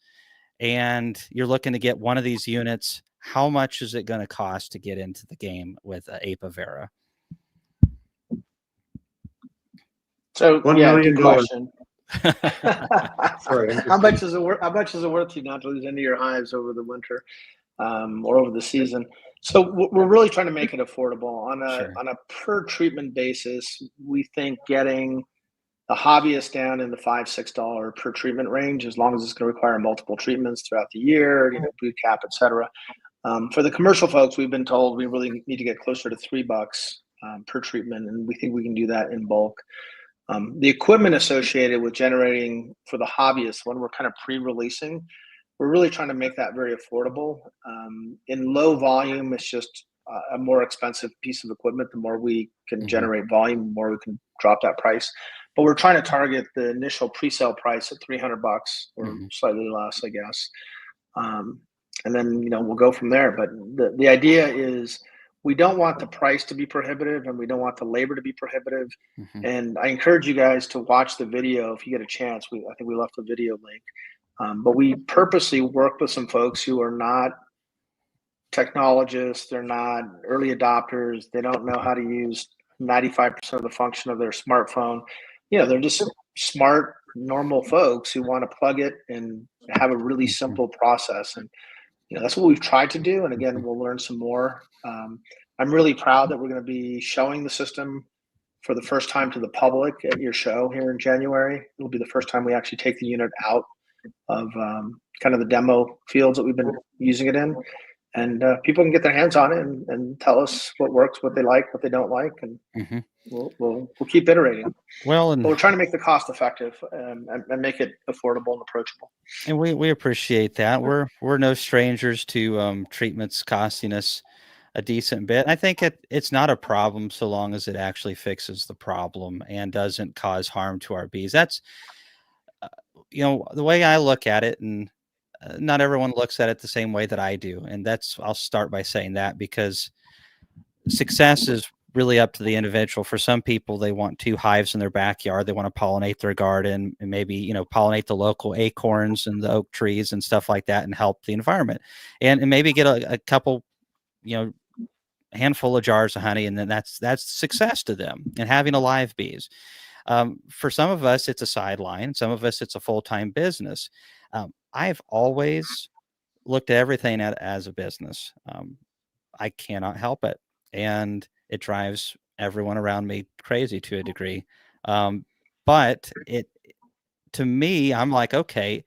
and you're looking to get one of these units. How much is it going to cost to get into the game with APA Vera? So $1 yeah, million. good question. Sorry, How much is it worth? How much is it worth to you not to lose any of your hives over the winter, or over the season? So we're really trying to make it affordable on a per treatment basis. We think getting the hobbyist down in the $5-6 per treatment range, as long as it's going to require multiple treatments throughout the year, boot cap, etc. For the commercial folks, we've been told we really need to get closer to $3 per treatment, and we think we can do that in bulk. The equipment associated with generating for the hobbyists, when we're kind of pre-releasing, we're really trying to make that very affordable. In low volume, it's just a more expensive piece of equipment. The more we can generate volume, the more we can drop that price. But we're trying to target the initial pre-sale price at $300 or slightly less, I guess. And then, we'll go from there. But the idea is we don't want the price to be prohibitive and we don't want the labor to be prohibitive. And I encourage you guys to watch the video if you get a chance. I think we left the video link. But we purposely work with some folks who are not technologists. They're not early adopters. They don't know how to use 95% of the function of their smartphone. They're just smart, normal folks who want to plug it and have a really simple process. And that's what we've tried to do. And again, we'll learn some more. I'm really proud that we're going to be showing the system for the first time to the public at your show here in January. It'll be the first time we actually take the unit out of kind of the demo fields that we've been using it in. And people can get their hands on it and tell us what works, what they like, what they don't like. And we'll keep iterating. But we're trying to make the cost effective and make it affordable and approachable. And we appreciate that. We're no strangers to treatments costing us a decent bit. I think it's not a problem so long as it actually fixes the problem and doesn't cause harm to our bees. That's the way I look at it, and not everyone looks at it the same way that I do. And I'll start by saying that, because success is really up to the individual. For some people, they want 2 hives in their backyard. They want to pollinate their garden and maybe, pollinate the local acorns and the oak trees and stuff like that and help the environment, and maybe get a couple, handful of jars of honey. And then that's success to them, and having a live bees. For some of us, it's a sideline. Some of us, it's a full-time business. I've always looked at everything as a business. I cannot help it. And it drives everyone around me crazy to a degree. But to me, I'm like, okay,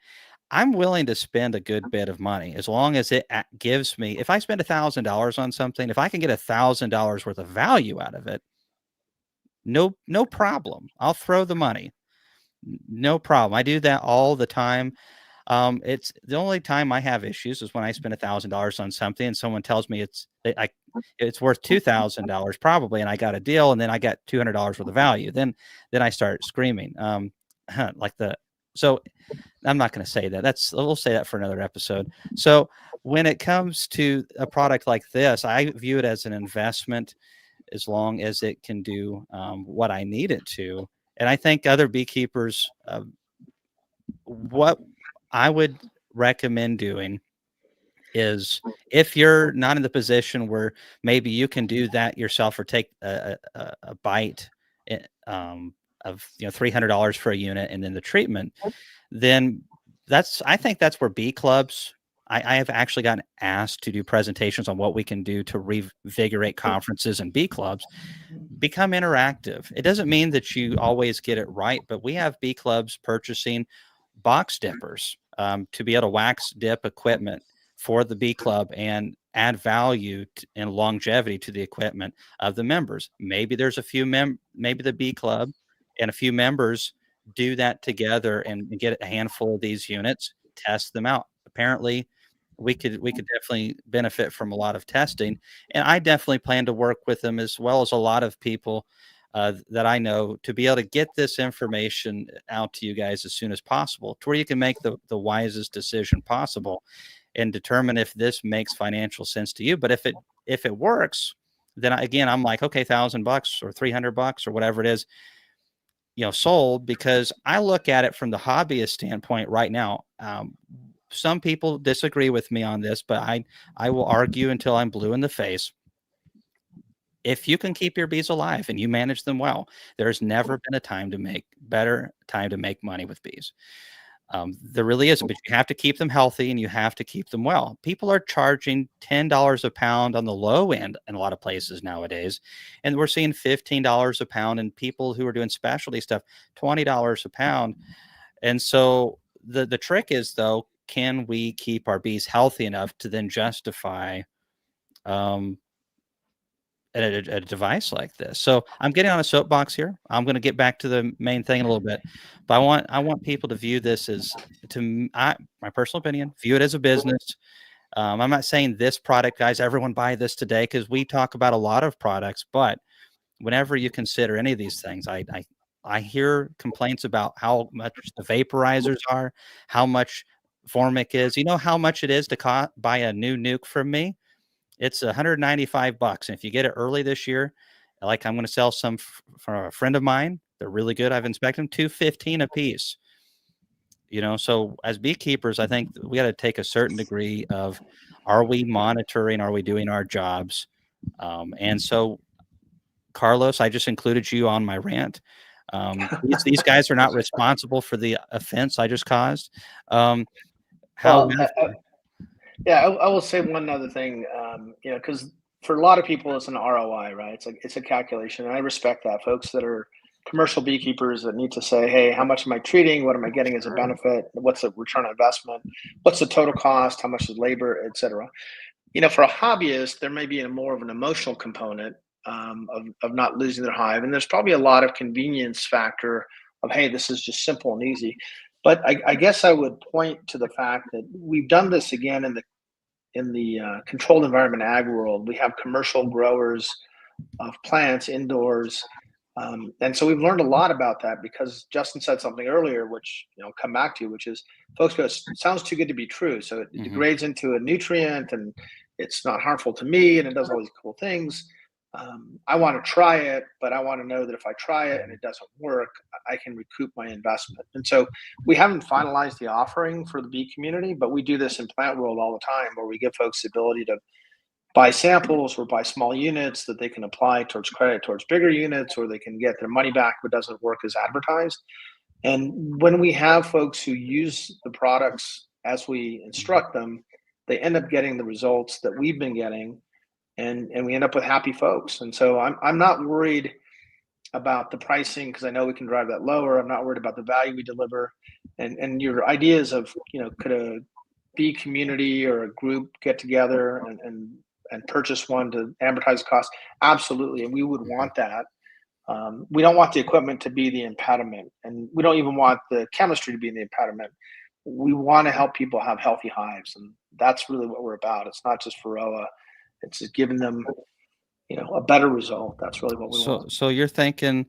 I'm willing to spend a good bit of money as long as it gives me, if I spend $1,000 on something, if I can get $1,000 worth of value out of it, no problem. I'll throw the money. No problem. I do that all the time. It's the only time I have issues is when I spend $1,000 on something and someone tells me it's worth $2,000 probably, and I got a deal, and then I got $200 worth of value. Then I start screaming. So I'm not going to say that. We'll say that for another episode. So when it comes to a product like this, I view it as an investment as long as it can do what I need it to. And I think other beekeepers, what I would recommend doing is, if you're not in the position where maybe you can do that yourself or take a bite of $300 for a unit and then the treatment, then I think that's where bee clubs I have actually gotten asked to do presentations on what we can do to revigorate conferences and bee clubs. Become interactive. It doesn't mean that you always get it right, but we have bee clubs purchasing box dippers to be able to wax dip equipment for the bee club and add value and longevity to the equipment of the members. Maybe there's a few maybe the bee club and a few members do that together and get a handful of these units, test them out. Apparently, we could definitely benefit from a lot of testing, and I definitely plan to work with them as well as a lot of people that I know to be able to get this information out to you guys as soon as possible, to where you can make the wisest decision possible and determine if this makes financial sense to you. But if it works, then again, I'm like, okay, $1,000 or $300 or whatever it is, sold, because I look at it from the hobbyist standpoint right now. Some people disagree with me on this, but I will argue until I'm blue in the face. If you can keep your bees alive and you manage them well, there's never been a better time to make money with bees. There really isn't, but you have to keep them healthy and you have to keep them well. People are charging $10 a pound on the low end in a lot of places nowadays. And we're seeing $15 a pound, and people who are doing specialty stuff, $20 a pound. And so the trick is, though, can we keep our bees healthy enough to then justify a device like this? So I'm getting on a soapbox here. I'm going to get back to the main thing in a little bit, but I want people to view this as, my personal opinion, view it as a business. I'm not saying this product, guys, everyone buy this today, because we talk about a lot of products, but whenever you consider any of these things, I hear complaints about how much the vaporizers are, how much Formic is. You know how much it is to buy a new nuke from me? It's $195. And if you get it early this year, like I'm going to sell some for a friend of mine, they're really good. I've inspected them, $215 a piece. So as beekeepers, I think we got to take a certain degree of, are we monitoring? Are we doing our jobs? And so, Carlos, I just included you on my rant. These guys are not responsible for the offense I just caused. However, I will say one other thing, because for a lot of people, it's an ROI, right? It's a calculation, and I respect that. Folks that are commercial beekeepers that need to say, hey, how much am I treating? What am I getting as a benefit? What's the return on investment? What's the total cost? How much is labor, et cetera? For a hobbyist, there may be more of an emotional component of not losing their hive, and there's probably a lot of convenience factor of, hey, this is just simple and easy. But I guess I would point to the fact that we've done this again in the controlled environment ag world. We have commercial growers of plants indoors, and so we've learned a lot about that, because Justin said something earlier, which come back to, which is folks go, sounds too good to be true. So it degrades into a nutrient, and it's not harmful to me, and it does all these cool things. I want to try it, but I want to know that if I try it and it doesn't work, I can recoup my investment. And so we haven't finalized the offering for the bee community, but we do this in Plant World all the time, where we give folks the ability to buy samples or buy small units that they can apply towards credit towards bigger units, or they can get their money back if it doesn't work as advertised. And when we have folks who use the products as we instruct them, they end up getting the results that we've been getting. And we end up with happy folks. And so I'm not worried about the pricing, because I know we can drive that lower. I'm not worried about the value we deliver. And your ideas of, could a bee community or a group get together and purchase one to amortize costs? Absolutely. And we would want that. We don't want the equipment to be the impediment, and we don't even want the chemistry to be the impediment. We want to help people have healthy hives. And that's really what we're about. It's not just Varroa. It's just giving them, a better result. That's really what we want. So you're thinking,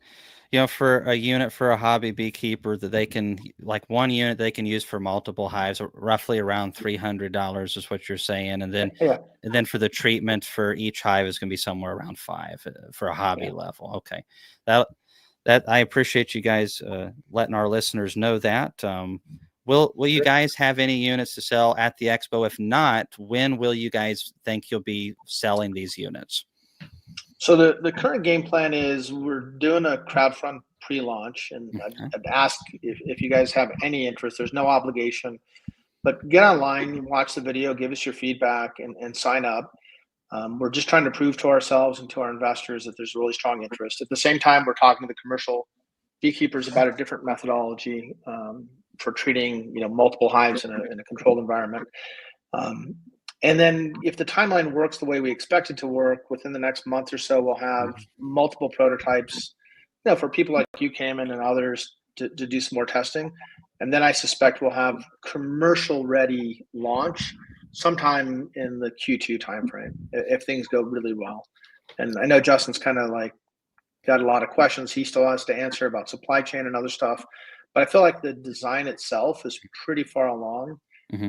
for a unit for a hobby beekeeper, that they can, like one unit they can use for multiple hives, roughly around $300 is what you're saying, and then for the treatment for each hive is going to be somewhere around $5 for a hobby level. Okay, that I appreciate you guys letting our listeners know that. Will you guys have any units to sell at the expo? If not, when will you guys think you'll be selling these units? So the current game plan is we're doing a crowdfund pre-launch, and I'd ask if you guys have any interest. There's no obligation. But get online, watch the video, give us your feedback, and sign up. We're just trying to prove to ourselves and to our investors that there's really strong interest. At the same time, we're talking to the commercial beekeepers about a different methodology for treating, multiple hives in a controlled environment. And then if the timeline works the way we expect it to work, within the next month or so, we'll have multiple prototypes, for people like you, Cayman, and others to do some more testing. And then I suspect we'll have commercial ready launch sometime in the Q2 timeframe if things go really well. And I know Justin's kind of like got a lot of questions he still has to answer about supply chain and other stuff, but I feel like the design itself is pretty far along.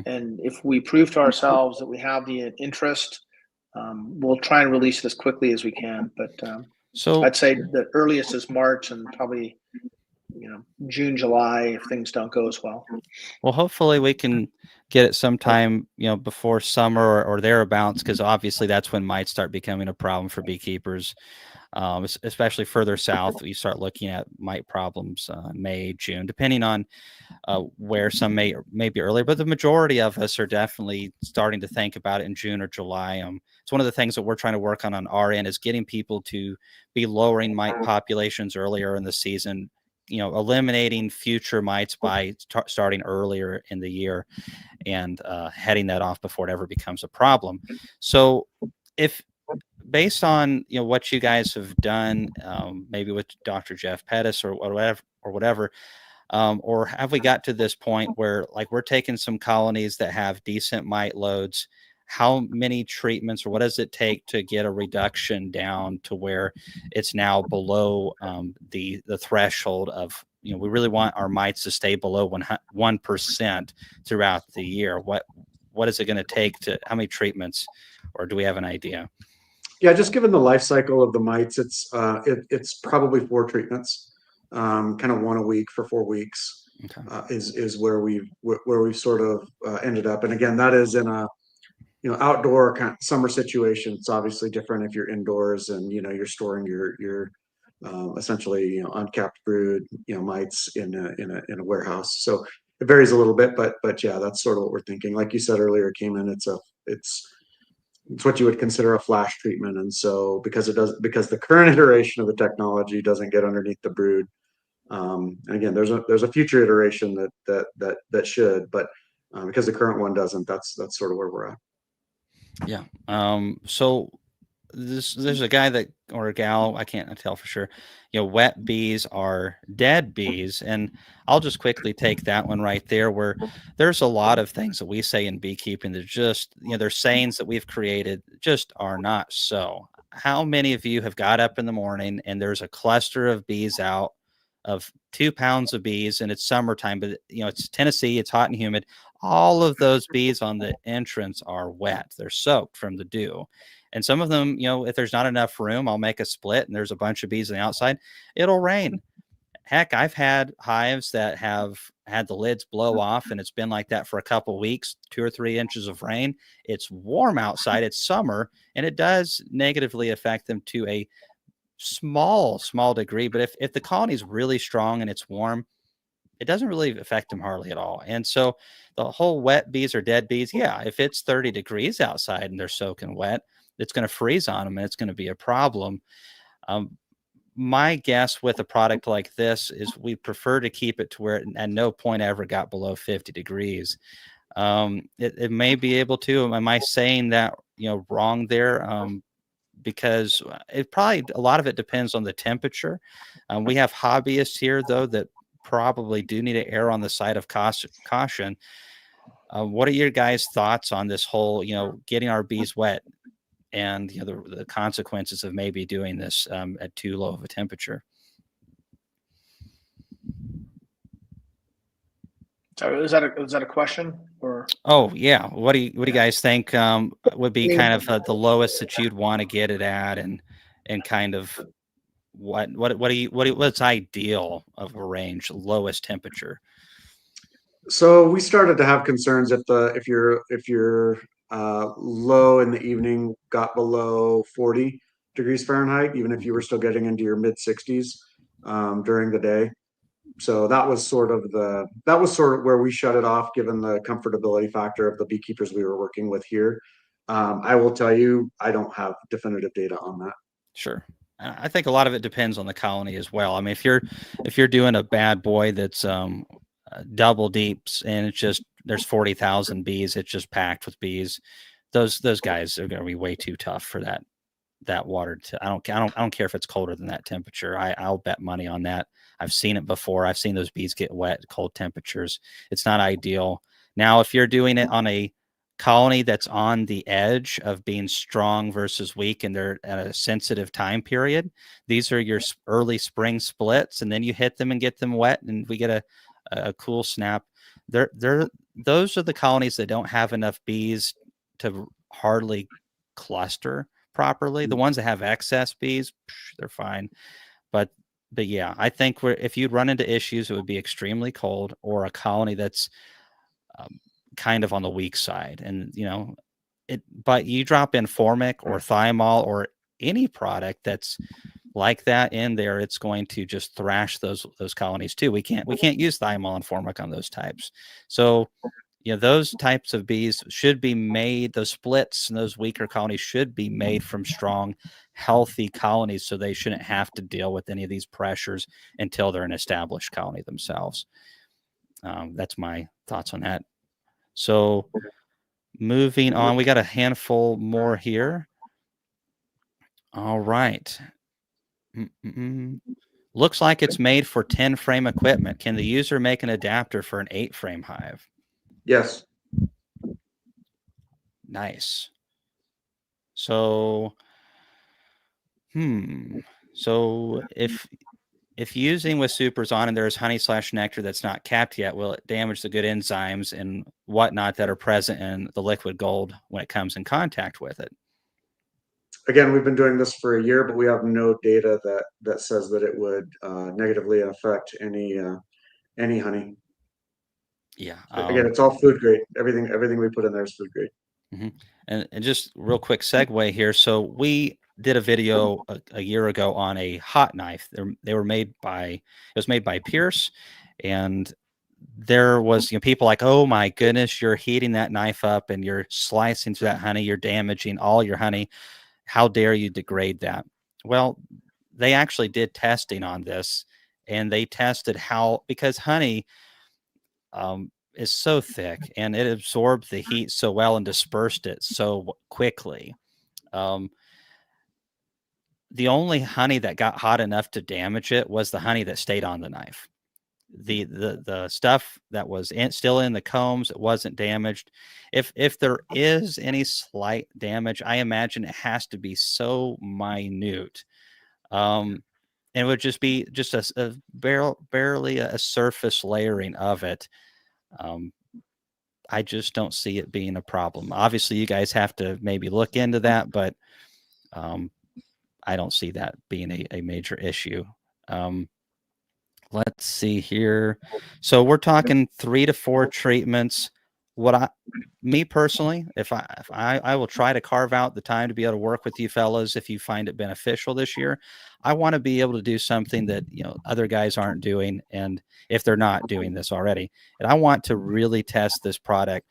And if we prove to ourselves that we have the interest, we'll try and release it as quickly as we can. But So I'd say the earliest is March, and probably June, July if things don't go as well. Well, hopefully we can get it sometime, before summer or thereabouts, because obviously that's when mites start becoming a problem for beekeepers, especially further south. We start looking at mite problems May, June, depending on where some may be earlier, but the majority of us are definitely starting to think about it in June or July. It's one of the things that we're trying to work on our end, is getting people to be lowering mite populations earlier in the season, eliminating future mites by starting earlier in the year and heading that off before it ever becomes a problem. So if based on what you guys have done, maybe with Dr. Jeff Pettis or whatever, or have we got to this point where like we're taking some colonies that have decent mite loads? How many treatments, or what does it take to get a reduction down to where it's now below the threshold of, we really want our mites to stay below 1% throughout the year? What is it going to take to, how many treatments, or do we have an idea? Yeah, just given the life cycle of the mites, it's probably 4 treatments, kind of 1 a week for 4 weeks. Okay. Is where we've sort of ended up. And again, that is in a outdoor kind of summer situation. It's obviously different if you're indoors and you're storing your essentially uncapped brood mites in a warehouse. So it varies a little bit, but yeah, that's sort of what we're thinking. Like you said earlier, Cayman, it's what you would consider a flash treatment. And so because the current iteration of the technology doesn't get underneath the brood. And again, there's a future iteration that should, but because the current one doesn't, that's sort of where we're at. Yeah. So there's a guy or a gal, I can't tell for sure, wet bees are dead bees. And I'll just quickly take that one right there, where there's a lot of things that we say in beekeeping that just, there's sayings that we've created just are not so. How many of you have got up in the morning and there's a cluster of bees out of 2 pounds of bees, and it's summertime, but it's Tennessee, it's hot and humid. All of those bees on the entrance are wet. They're soaked from the dew. And some of them, if there's not enough room, I'll make a split and there's a bunch of bees on the outside. It'll rain. Heck, I've had hives that have had the lids blow off, and it's been like that for a couple of weeks, 2 or 3 inches of rain. It's warm outside. It's summer, and it does negatively affect them to a small degree. But if the colony is really strong and it's warm, it doesn't really affect them hardly at all. And so the whole wet bees or dead bees, yeah, if it's 30 degrees outside and they're soaking wet, it's going to freeze on them and it's going to be a problem. My guess with a product like this is we prefer to keep it to where it at no point ever got below 50 degrees. It may be able to. Am I saying that wrong there? Because it probably, a lot of it depends on the temperature. We have hobbyists here though that probably do need to err on the side of caution. What are your guys' thoughts on this whole, getting our bees wet and the consequences of maybe doing this at too low of a temperature? So is that a question or? Oh yeah. What do you guys think would be kind of the lowest that you'd want to get it at, and kind of what's ideal of a range, lowest temperature? So we started to have concerns if your low in the evening got below 40 degrees Fahrenheit, even if you were still getting into your mid 60s during the day. So that was sort of where we shut it off, given the comfortability factor of the beekeepers we were working with here. I will tell you, I don't have definitive data on that. Sure. I think a lot of it depends on the colony as well. I mean, if you're doing a bad boy that's double deeps and it's just there's 40,000 bees, it's just packed with bees. Those guys are going to be way too tough for that water. I don't care if it's colder than that temperature. I'll bet money on that. I've seen it before. I've seen those bees get wet at cold temperatures. It's not ideal. Now, if you're doing it on a colony that's on the edge of being strong versus weak and they're at a sensitive time period, these are your early spring splits, and then you hit them and get them wet and we get a cool snap. Those are the colonies that don't have enough bees to hardly cluster properly. The ones that have excess bees, they're fine. But yeah, I think if you'd run into issues, it would be extremely cold or a colony that's kind of on the weak side. And but you drop in formic or thymol or any product that's like that in there, it's going to just thrash those colonies too. We can't use thymol and formic on those types. So those types of bees should be made, those splits and those weaker colonies should be made from strong, healthy colonies, so they shouldn't have to deal with any of these pressures until they're an established colony themselves. That's my thoughts on that. So moving on, we got a handful more here. All right. Looks like it's made for 10-frame equipment. Can the user make an adapter for an 8-frame hive? Yes. Nice. So, so if using with supers on and there's honey/nectar that's not capped yet, will it damage the good enzymes and whatnot that are present in the liquid gold when it comes in contact with it? Again, we've been doing this for a year, but we have no data that says that it would negatively affect any honey. Yeah. Again, it's all food grade. Everything we put in there is food grade. And just real quick segue here. So we did a video a year ago on a hot knife. It was made by Pierce, and there was people like, oh my goodness, you're heating that knife up and you're slicing through that honey, you're damaging all your honey. How dare you degrade that? Well, they actually did testing on this, and they tested because honey is so thick and it absorbed the heat so well and dispersed it so quickly. The only honey that got hot enough to damage it was the honey that stayed on the knife. The stuff that was still in the combs, it wasn't damaged. If there is any slight damage, I imagine it has to be so minute. And it would just be barely a surface layering of it. I just don't see it being a problem. Obviously, you guys have to maybe look into that, but I don't see that being a major issue. Let's see here. So we're talking 3 to 4 treatments. Me personally, if I will try to carve out the time to be able to work with you fellas if you find it beneficial this year. I want to be able to do something that other guys aren't doing, and if they're not doing this already, and I want to really test this product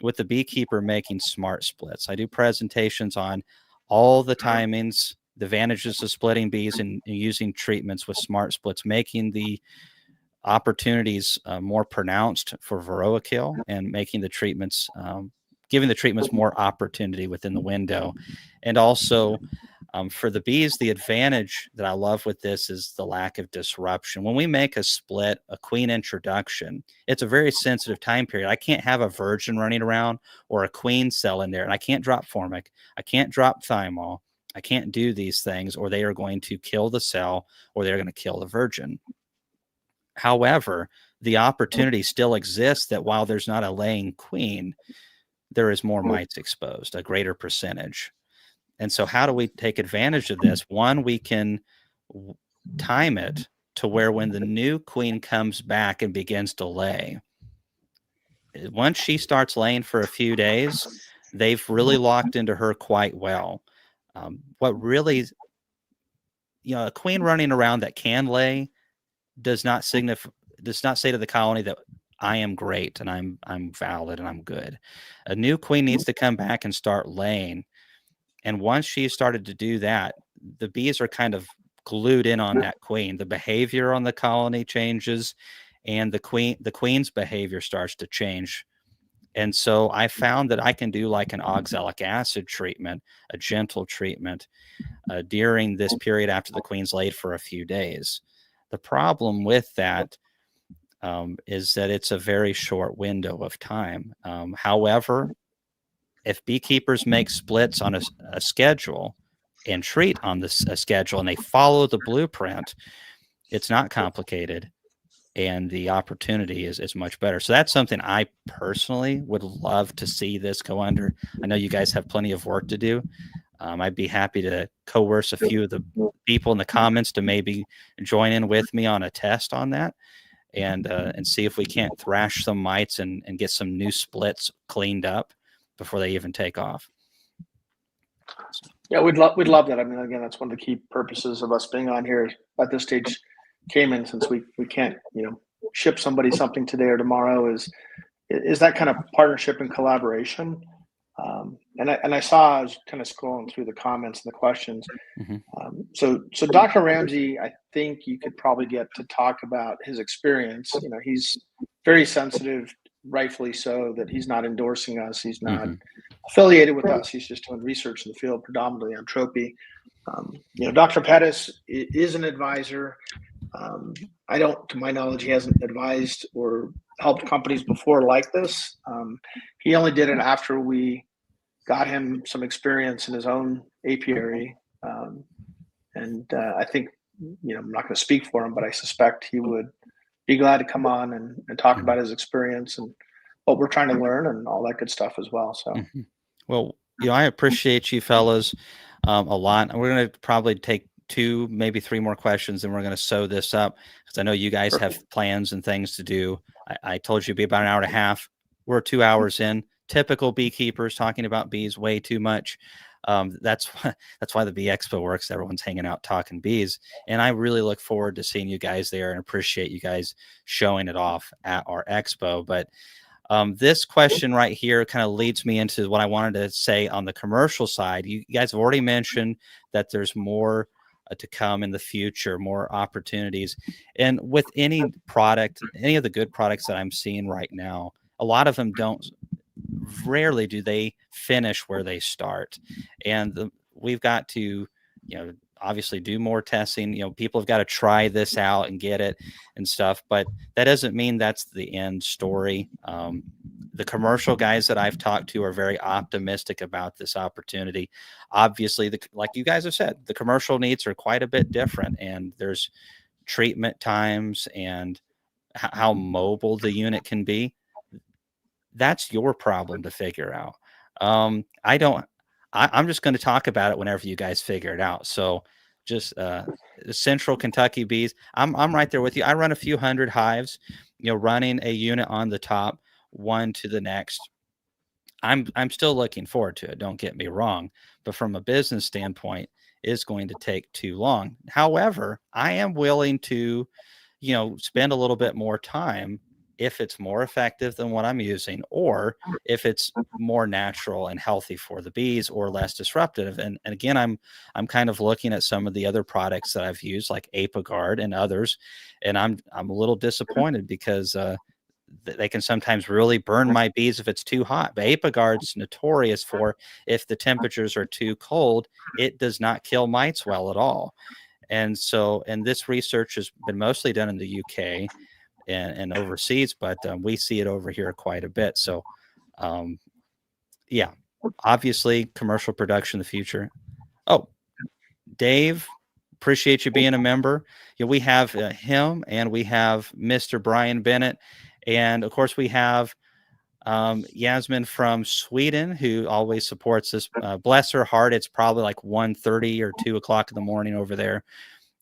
with the beekeeper making smart splits. I do presentations on all the timings, the advantages of splitting bees and using treatments with smart splits, making the opportunities more pronounced for Varroa kill and making the treatments, giving the treatments more opportunity within the window. And also for the bees, the advantage that I love with this is the lack of disruption. When we make a split, a queen introduction, it's a very sensitive time period. I can't have a virgin running around or a queen cell in there, and I can't drop formic. I can't drop thymol. I can't do these things, or they are going to kill the cell, or they're going to kill the virgin. However, the opportunity still exists that while there's not a laying queen, there is more mites exposed, a greater percentage. And so how do we take advantage of this? One, we can time it to where when the new queen comes back and begins to lay, once she starts laying for a few days, they've really locked into her quite well. What really, a queen running around that can lay does not does not say to the colony that I am great and I'm valid and I'm good. A new queen needs to come back and start laying. And once she started to do that, the bees are kind of glued in on that queen. The behavior on the colony changes, and the queen's behavior starts to change. And so I found that I can do like an oxalic acid treatment, a gentle treatment, during this period after the queen's laid for a few days. The problem with that is that it's a very short window of time. However, if beekeepers make splits on a schedule and treat on this schedule, and they follow the blueprint, it's not complicated, and the opportunity is much better. So that's something I personally would love to see this go under. I know you guys have plenty of work to do. I'd be happy to coerce a few of the people in the comments to maybe join in with me on a test on that, and see if we can't thrash some mites and get some new splits cleaned up before they even take off. Yeah, we'd love that. I mean, again, that's one of the key purposes of us being on here at this stage, Cayman, since we can't, ship somebody something today or tomorrow, is that kind of partnership and collaboration. And I saw, I was kind of scrolling through the comments and the questions. Mm-hmm. So Dr. Ramsey, I think you could probably get to talk about his experience. He's very sensitive, rightfully so, that he's not endorsing us. He's not affiliated with us. He's just doing research in the field, predominantly on tropy. Dr. Pettis is an advisor. I don't, to my knowledge, he hasn't advised or helped companies before like this. He only did it after we got him some experience in his own apiary. And I think, I'm not going to speak for him, but I suspect he would be glad to come on and talk about his experience and what we're trying to learn and all that good stuff as well. So, well, I appreciate you fellas a lot. We're going to probably take 2, maybe 3 more questions, and we're going to sew this up because I know you guys have plans and things to do. I told you it'd be about an hour and a half. We're 2 hours in. Typical beekeepers talking about bees way too much. That's why the Bee Expo works. Everyone's hanging out talking bees, and I really look forward to seeing you guys there and appreciate you guys showing it off at our expo. But this question right here kind of leads me into what I wanted to say on the commercial side. You guys have already mentioned that there's more to come in the future, more opportunities. And with any product, any of the good products that I'm seeing right now, a lot of them rarely do they finish where they start. And we've got to, obviously do more testing. People have got to try this out and get it and stuff, but that doesn't mean that's the end story. The commercial guys that I've talked to are very optimistic about this opportunity. Obviously, like you guys have said, the commercial needs are quite a bit different, and there's treatment times and how mobile the unit can be. That's your problem to figure out. I'm just going to talk about it whenever you guys figure it out. So just Central Kentucky bees, I'm right there with you. I run a few hundred hives, running a unit on the top, one to the next. I'm still looking forward to it. Don't get me wrong, but from a business standpoint, it's going to take too long. However, I am willing to, spend a little bit more time if it's more effective than what I'm using, or if it's more natural and healthy for the bees or less disruptive. And again, I'm kind of looking at some of the other products that I've used, like Apiguard and others, and I'm a little disappointed because they can sometimes really burn my bees if it's too hot. But Apiguard's notorious for, if the temperatures are too cold, it does not kill mites well at all. And this research has been mostly done in the UK and overseas, but we see it over here quite a bit. So yeah, obviously commercial production in the future. Oh, Dave, appreciate you being a member. We have him, and we have Mr. Brian Bennett, and of course we have Yasmin from Sweden, who always supports us. Bless her heart, it's probably like 1:30 or 2 o'clock in the morning over there.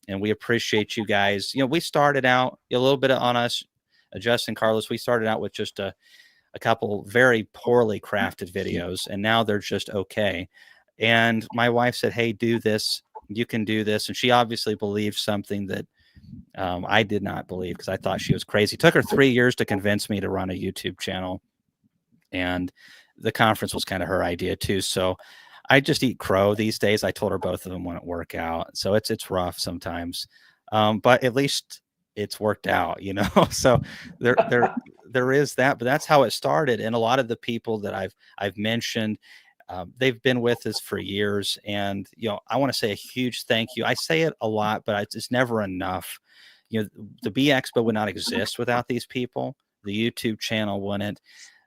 And we appreciate you guys. We started out a little bit on us, Justin, Carlos. We started out with just a couple very poorly crafted videos, and now they're just okay. And my wife said, "Hey, do this. You can do this." And she obviously believes something that I did not believe, because I thought she was crazy. It took her 3 years to convince me to run a YouTube channel, and the conference was kind of her idea too. So I just eat crow these days. I told her both of them wouldn't work out, so it's rough sometimes, but at least it's worked out, you know. So there is that, but that's how it started. And a lot of the people that I've mentioned, they've been with us for years, and I want to say a huge thank you. I say it a lot, but it's never enough. The Bee Expo would not exist without these people. The YouTube channel wouldn't.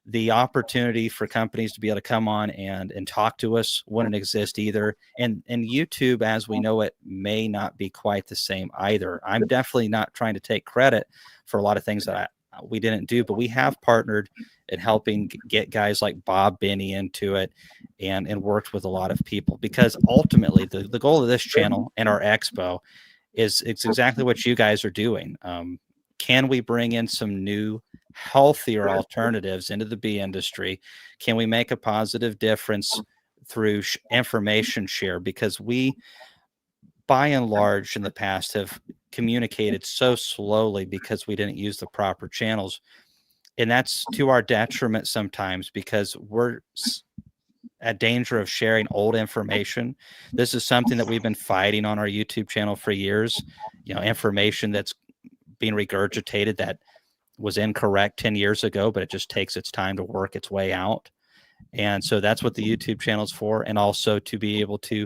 The opportunity for companies to be able to come on and talk to us wouldn't exist either. And YouTube, as we know it, may not be quite the same either. I'm definitely not trying to take credit for a lot of things that we didn't do, but we have partnered in helping get guys like Bob Binney into it, and worked with a lot of people, because ultimately the goal of this channel and our expo is it's exactly what you guys are doing. Can we bring in some new, healthier alternatives into the bee industry? Can we make a positive difference through information share? Because we, by and large, in the past have communicated so slowly because we didn't use the proper channels. And that's to our detriment sometimes, because we're at danger of sharing old information. This is something that we've been fighting on our YouTube channel for years. Information that's being regurgitated that was incorrect 10 years ago, but it just takes its time to work its way out. And so that's what the YouTube channel is for. And also to be able to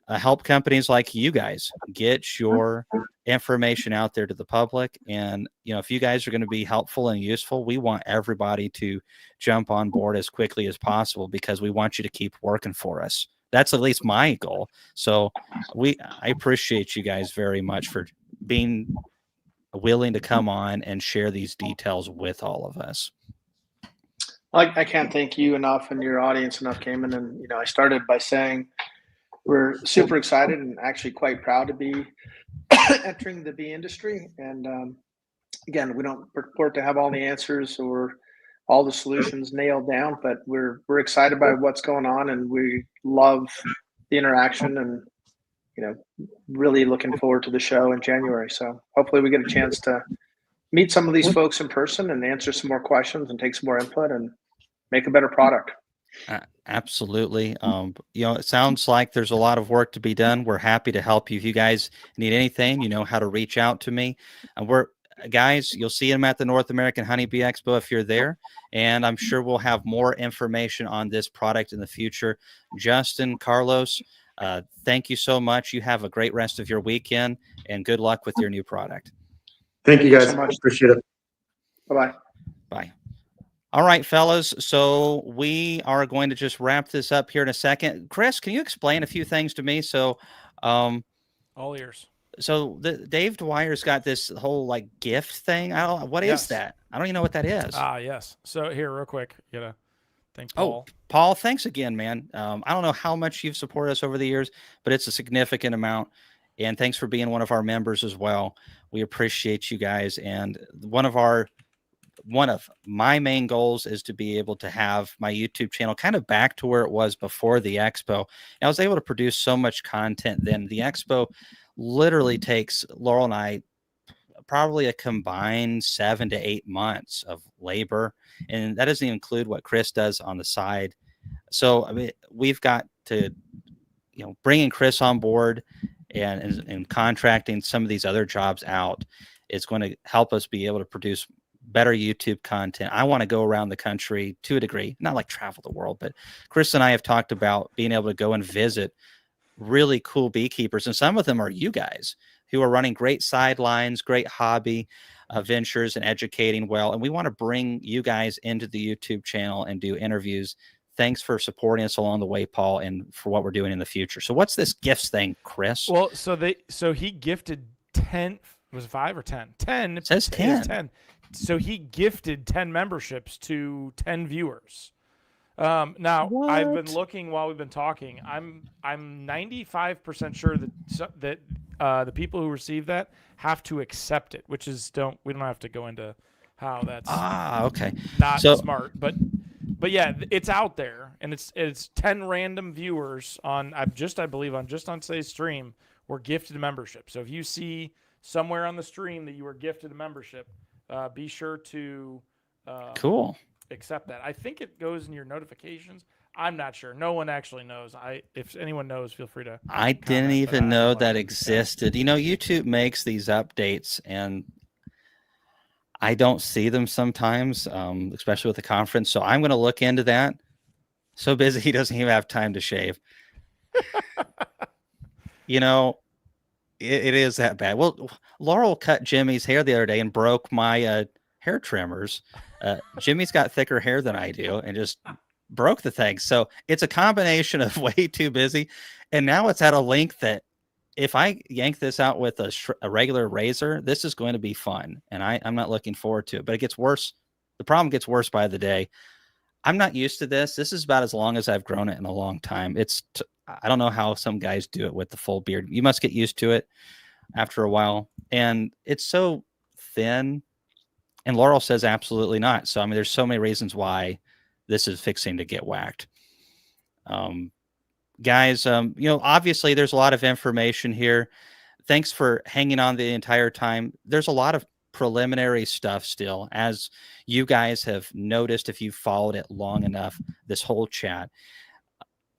help companies like you guys get your information out there to the public. And, if you guys are going to be helpful and useful, we want everybody to jump on board as quickly as possible, because we want you to keep working for us. That's at least my goal. So I appreciate you guys very much for being willing to come on and share these details with all of us. I can't thank you enough and your audience enough, Cayman. And, I started by saying we're super excited and actually quite proud to be entering the bee industry. And again, we don't purport to have all the answers or all the solutions nailed down, but we're excited by what's going on, and we love the interaction, and really looking forward to the show in January. So hopefully we get a chance to meet some of these folks in person and answer some more questions and take some more input and make a better product. Absolutely. It sounds like there's a lot of work to be done. We're happy to help you. If you guys need anything, you know how to reach out to me. And guys, you'll see them at the North American Honeybee Expo if you're there. And I'm sure we'll have more information on this product in the future. Justin, Carlos, thank you so much. You have a great rest of your weekend, and good luck with your new product. Thank you guys so much. Appreciate it. Bye-bye. Bye. All right, fellas. So we are going to just wrap this up here in a second. Chris, can you explain a few things to me? So, all ears. So Dave Dwyer's got this whole gift thing. What is that? I don't even know what that is. Yes. So here, real quick, thank Paul. Oh, Paul, thanks again, man. I don't know how much you've supported us over the years, but it's a significant amount. And thanks for being one of our members as well. We appreciate you guys. And one of my main goals is to be able to have my YouTube channel kind of back to where it was before the expo. And I was able to produce so much content then. The expo literally takes Laurel and I probably a combined 7 to 8 months of labor. And that doesn't even include what Chris does on the side. So, I mean, we've got to, bringing Chris on board and contracting some of these other jobs out is going to help us be able to produce better YouTube content. I want to go around the country to a degree, not like travel the world, but Chris and I have talked about being able to go and visit really cool beekeepers. And some of them are you guys who are running great sidelines, great hobby ventures and educating well. And we want to bring you guys into the YouTube channel and do interviews. Thanks for supporting us along the way, Paul, and for what we're doing in the future. So what's this gifts thing, Chris? Well, so he gifted 10, was it 5 or 10? 10. It says 10. So he gifted 10 memberships to 10 viewers. Now What? I've been looking while we've been talking. I'm 95% sure that the people who receive that have to accept it, which is we don't have to go into how that's okay, not smart, but yeah, it's out there, and it's 10 random viewers on I believe on today's stream were gifted membership. So if you see somewhere on the stream that you were gifted a membership, be sure to Cool. accept that. I think it goes in your notifications. I'm not sure. No one actually knows. If anyone knows, feel free to. I didn't comment, but even I know would that like- existed. You know, YouTube makes these updates, and I don't see them sometimes, especially with the conference. So I'm going to look into that. So busy, he doesn't even have time to shave. You know, it is that bad. Well, Laurel cut Jimmy's hair the other day and broke my hair trimmers. Jimmy's got thicker hair than I do and just broke the thing. So it's a combination of way too busy. And now it's at a length that if I yank this out with a regular razor, this is going to be fun. And I'm not looking forward to it, but it gets worse. The problem gets worse by the day. I'm not used to this. This is about as long as I've grown it in a long time. I don't know how some guys do it with the full beard. You must get used to it after a while. And it's so thin. And Laurel says absolutely not. So, I mean, there's so many reasons why this is fixing to get whacked. Guys, you know, obviously there's a lot of information here. Thanks for hanging on the entire time. There's a lot of preliminary stuff still, as you guys have noticed if you've followed it long enough, this whole chat.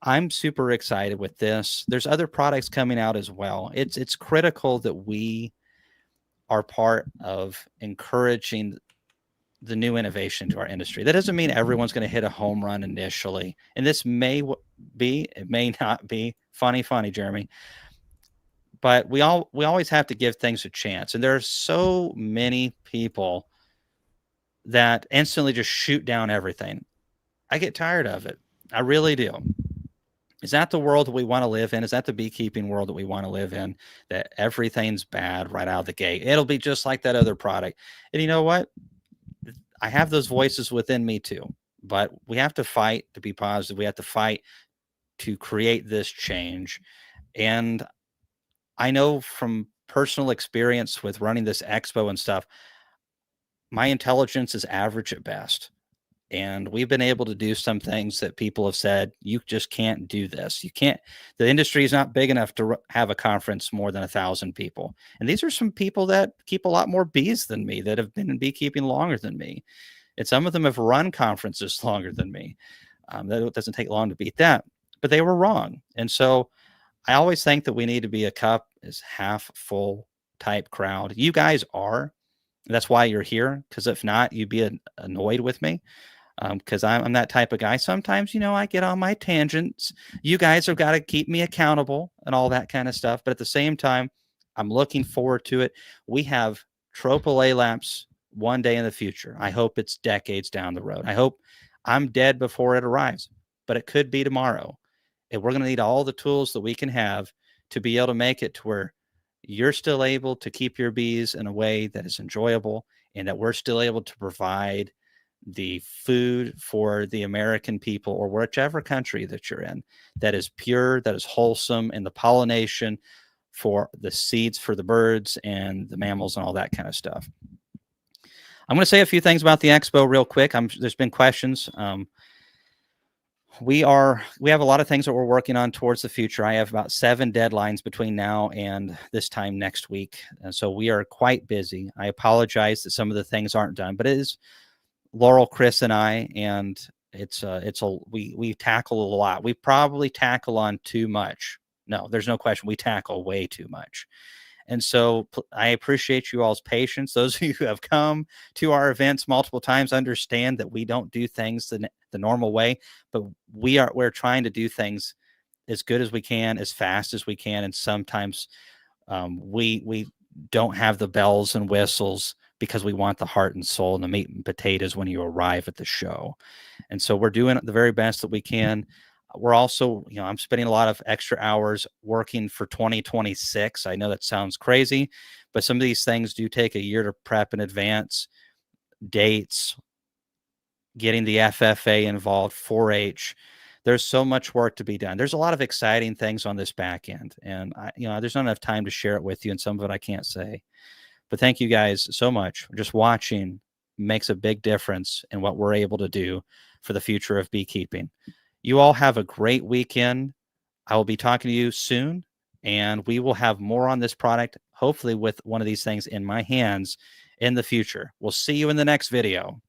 I'm super excited with this. There's other products coming out as well. It's critical that we are part of encouraging the new innovation to our industry. That doesn't mean everyone's going to hit a home run initially. And this may be, it may not be. Funny, Jeremy. But we always have to give things a chance. And there are so many people that instantly just shoot down everything. I get tired of it. I really do. Is that the world that we want to live in? Is that the beekeeping world that we want to live in? That everything's bad right out of the gate. It'll be just like that other product. And you know what? I have those voices within me too. But we have to fight to be positive. We have to fight to create this change. And I know from personal experience with running this expo and stuff, my intelligence is average at best. And we've been able to do some things that people have said, you just can't do this. You can't, the industry is not big enough to have a conference more than 1,000 people. And these are some people that keep a lot more bees than me, that have been in beekeeping longer than me. And some of them have run conferences longer than me. That doesn't take long to beat that, but they were wrong. And so I always think that we need to be a cup is half full type crowd. You guys are. That's why you're here. Because if not, you'd be annoyed with me. Because I'm that type of guy. Sometimes, you know, I get on my tangents. You guys have got to keep me accountable and all that kind of stuff. But at the same time, I'm looking forward to it. We have Tropal Laps one day in the future. I hope it's decades down the road. I hope I'm dead before it arrives, but it could be tomorrow. And we're going to need all the tools that we can have to be able to make it to where you're still able to keep your bees in a way that is enjoyable, and that we're still able to provide the food for the American people or whichever country that you're in that is pure, that is wholesome, and the pollination for the seeds for the birds and the mammals and all that kind of stuff. I'm going to say a few things about the expo real quick. There's been questions. We have a lot of things that we're working on towards the future. I have about 7 deadlines between now and this time next week. And so we are quite busy. I apologize that some of the things aren't done, but it is Laurel, Chris, and I, and we tackle a lot. We probably tackle on too much. No, there's no question. We tackle way too much. And so I appreciate you all's patience. Those of you who have come to our events multiple times understand that we don't do things the normal way, but we're trying to do things as good as we can, as fast as we can. And sometimes we don't have the bells and whistles because we want the heart and soul and the meat and potatoes when you arrive at the show. And so we're doing the very best that we can. We're also, you know, I'm spending a lot of extra hours working for 2026. I know that sounds crazy, but some of these things do take a year to prep in advance. Dates, getting the FFA involved, 4-H. There's so much work to be done. There's a lot of exciting things on this back end, and there's not enough time to share it with you, and some of it I can't say. But thank you guys so much. Just watching makes a big difference in what we're able to do for the future of beekeeping. You all have a great weekend. I will be talking to you soon, and we will have more on this product, hopefully with one of these things in my hands in the future. We'll see you in the next video.